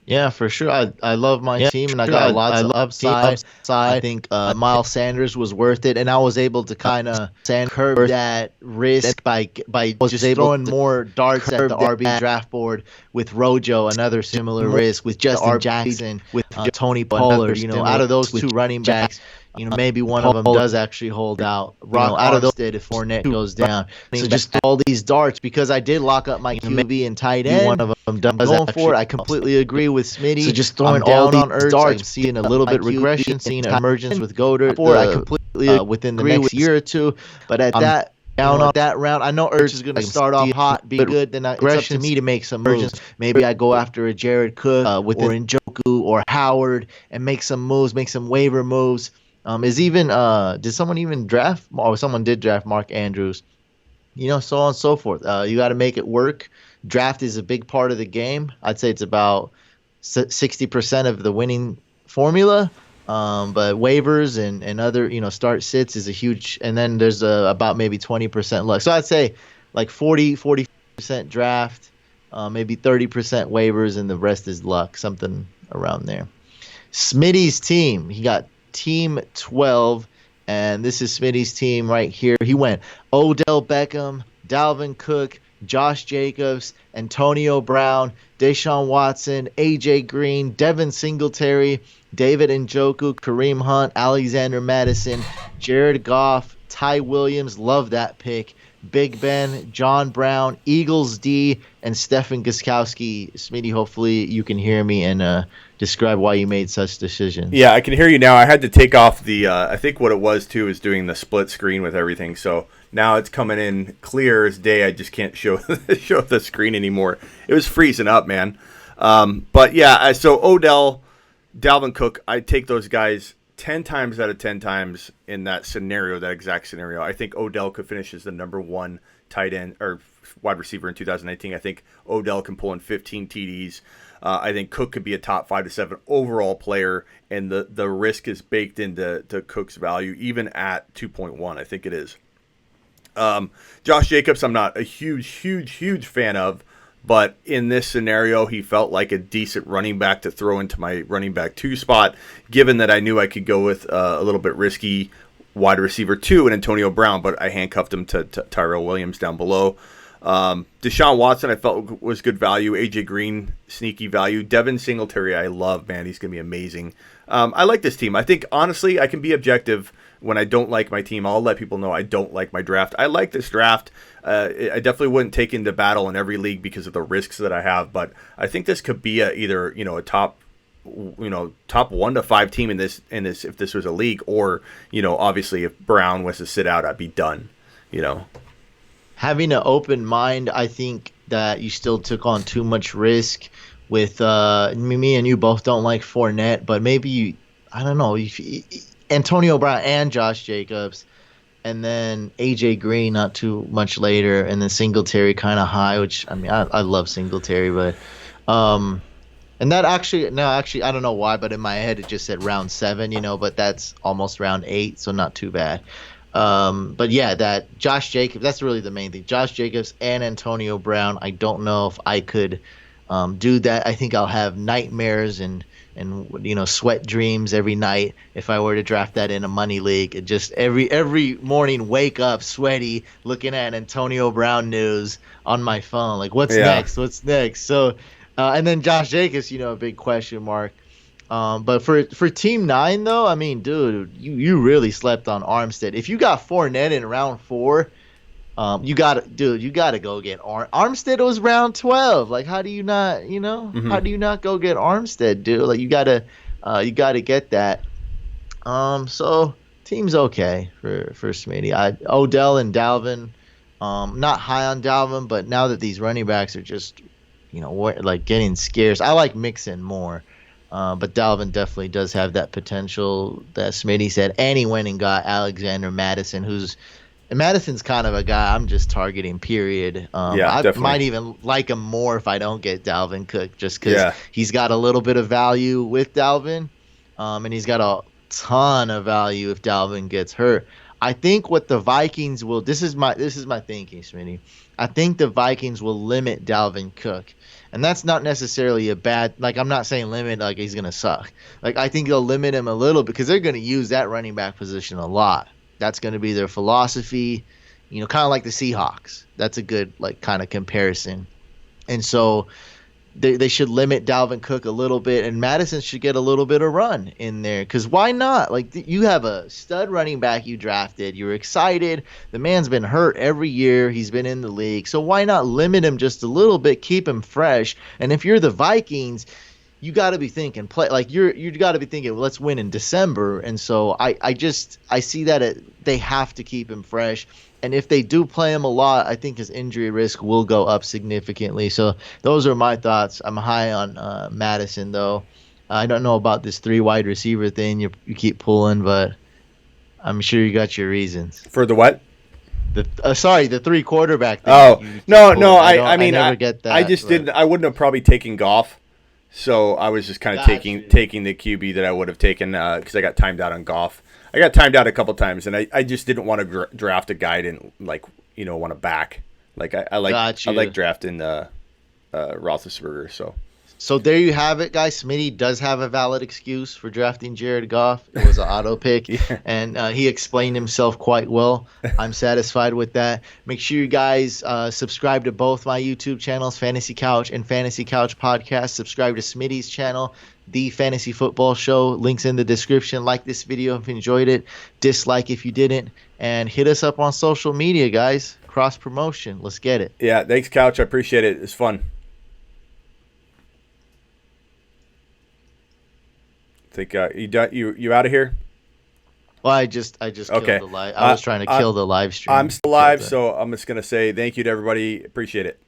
[SPEAKER 4] Yeah, for sure. I love my team, and I got lots of upside. I think Miles Sanders was worth it, and I was able to kind of curb that risk by just throwing more darts at the RB draft board with Rojo, another similar risk with Justin Jackson, with Tony Pollard. Out of those 2 running backs, maybe one of them does actually hold out. Out of those, if Fournette goes down. So just all these darts, because I did lock up my QB and tight end. One of them does going for it. I completely agree with Smitty. So just throwing all these darts, seeing a little bit regression, seeing an emergence with Goddard. I completely within the next year or two. But at that down on that round, I know Ertz is going to start off hot, be good. Then it's up to me to make some moves. Maybe I go after a Jared Cook or Njoku or Howard and make some moves, make some waiver moves. Did someone even draft? Or someone did draft Mark Andrews. So on and so forth. You got to make it work. Draft is a big part of the game. I'd say it's about 60% of the winning formula. But waivers and other, start sits is a huge, and then there's about maybe 20% luck. So I'd say like 40% draft, maybe 30% waivers, and the rest is luck, something around there. Smitty's team, he got Team 12, and this is Smitty's team right here. He went Odell Beckham, Dalvin Cook, Josh Jacobs, Antonio Brown, Deshaun Watson, AJ Green, Devin Singletary, David Njoku, Kareem Hunt, Alexander Madison, Jared Goff, Ty Williams, love that pick, Big Ben, John Brown, Eagles D, and Stephen Gostkowski. Smitty, hopefully you can hear me and describe why you made such decisions.
[SPEAKER 1] Yeah, I can hear you now. I had to take off the I think what it was too is doing the split screen with everything. So Now it's coming in clear as day. I just can't show show the screen anymore. It was freezing up, man. But yeah, so Odell, Dalvin Cook, I take those guys 10 times out of 10 times in that scenario, that exact scenario. I think Odell could finish as the number one tight end or wide receiver in 2019. I think Odell can pull in 15 TDs. I think Cook could be a top 5 to 7 overall player, and the risk is baked into Cook's value, even at 2.1. I think it is. Josh Jacobs, I'm not a huge fan of, but in this scenario, he felt like a decent running back to throw into my running back 2 spot, given that I knew I could go with a little bit risky wide receiver 2 and Antonio Brown, but I handcuffed him to Tyrell Williams down below. Deshaun Watson, I felt was good value. AJ Green, sneaky value. Devin Singletary, I love, man. He's going to be amazing. I like this team. I think, honestly, I can be objective when I don't like my team. I'll let people know I don't like my draft. I like this draft. I definitely wouldn't take into battle in every league because of the risks that I have, but I think this could be either a top 1 to 5 team in this if this was a league, or obviously if Brown was to sit out, I'd be done.
[SPEAKER 4] Having an open mind, I think that you still took on too much risk with me and you both don't like Fournette, but maybe I don't know, Antonio Brown and Josh Jacobs, and then AJ Green not too much later, and then Singletary kind of high, which I love Singletary, but and that actually I don't know why, but in my head it just said round 7, but that's almost round 8, so not too bad. But yeah, that Josh Jacobs, that's really the main thing. Josh Jacobs and Antonio Brown. I don't know if I could do that. I think I'll have nightmares and sweat dreams every night if I were to draft that in a money league. It just every morning wake up sweaty looking at Antonio Brown news on my phone. Like, what's next? What's next? So, and then Josh Jacobs, a big question mark. But for Team 9, though, dude, you really slept on Armstead. If you got Fournette in round 4, you gotta go get Armstead was round 12. Like, how do you not, how do you not go get Armstead, dude? Like, you gotta get that. So team's okay for Smitty. Odell and Dalvin, not high on Dalvin, but now that these running backs are just, like getting scarce, I like Mixon more. But Dalvin definitely does have that potential that Smitty said. And he went and got Alexander Madison, and Madison's kind of a guy I'm just targeting, period. I
[SPEAKER 1] definitely
[SPEAKER 4] might even like him more if I don't get Dalvin Cook, just because he's got a little bit of value with Dalvin, and he's got a ton of value if Dalvin gets hurt. I think what the Vikings will – this is my thinking, Smitty. I think the Vikings will limit Dalvin Cook. And that's not necessarily a bad – like, I'm not saying limit like he's going to suck. Like, I think they'll limit him a little because they're going to use that running back position a lot. That's going to be their philosophy, kind of like the Seahawks. That's a good, like, kind of comparison. And so they should limit Dalvin Cook a little bit, and Madison should get a little bit of run in there. Because why not? Like, you have a stud running back you drafted. You're excited. The man's been hurt every year he's been in the league. So why not limit him just a little bit, keep him fresh? And if you're the Vikings, you got to be thinking you got to be thinking, well, let's win in December. And so I see that they have to keep him fresh. And if they do play him a lot, I think his injury risk will go up significantly. So those are my thoughts. I'm high on Madison, though. I don't know about this 3 wide receiver thing you keep pulling, but I'm sure you got your reasons.
[SPEAKER 1] For the what?
[SPEAKER 4] The 3 quarterback thing.
[SPEAKER 1] Oh, no. I
[SPEAKER 4] never get that.
[SPEAKER 1] I just didn't. I wouldn't have probably taken Goff. So I was just kind of taking the QB that I would have taken because I got timed out on Goff. I got timed out a couple times, and I just didn't want to draft a guy I didn't want to back. Like I like drafting Roethlisberger.
[SPEAKER 4] So there you have it, guys. Smitty does have a valid excuse for drafting Jared Goff. It was an auto pick, and he explained himself quite well. I'm satisfied with that. Make sure you guys subscribe to both my YouTube channels, Fantasy Couch and Fantasy Couch Podcast. Subscribe to Smitty's channel, The Fantasy Football Show. Links in the description. Like this video if you enjoyed it. Dislike if you didn't. And hit us up on social media, guys. Cross promotion. Let's get it.
[SPEAKER 1] Yeah, thanks, Couch. I appreciate it. It's fun. I think you out of here?
[SPEAKER 4] Well, I just killed
[SPEAKER 1] Okay.
[SPEAKER 4] the live. I was trying to kill the live stream.
[SPEAKER 1] I'm still live, so I'm just gonna say thank you to everybody. Appreciate it.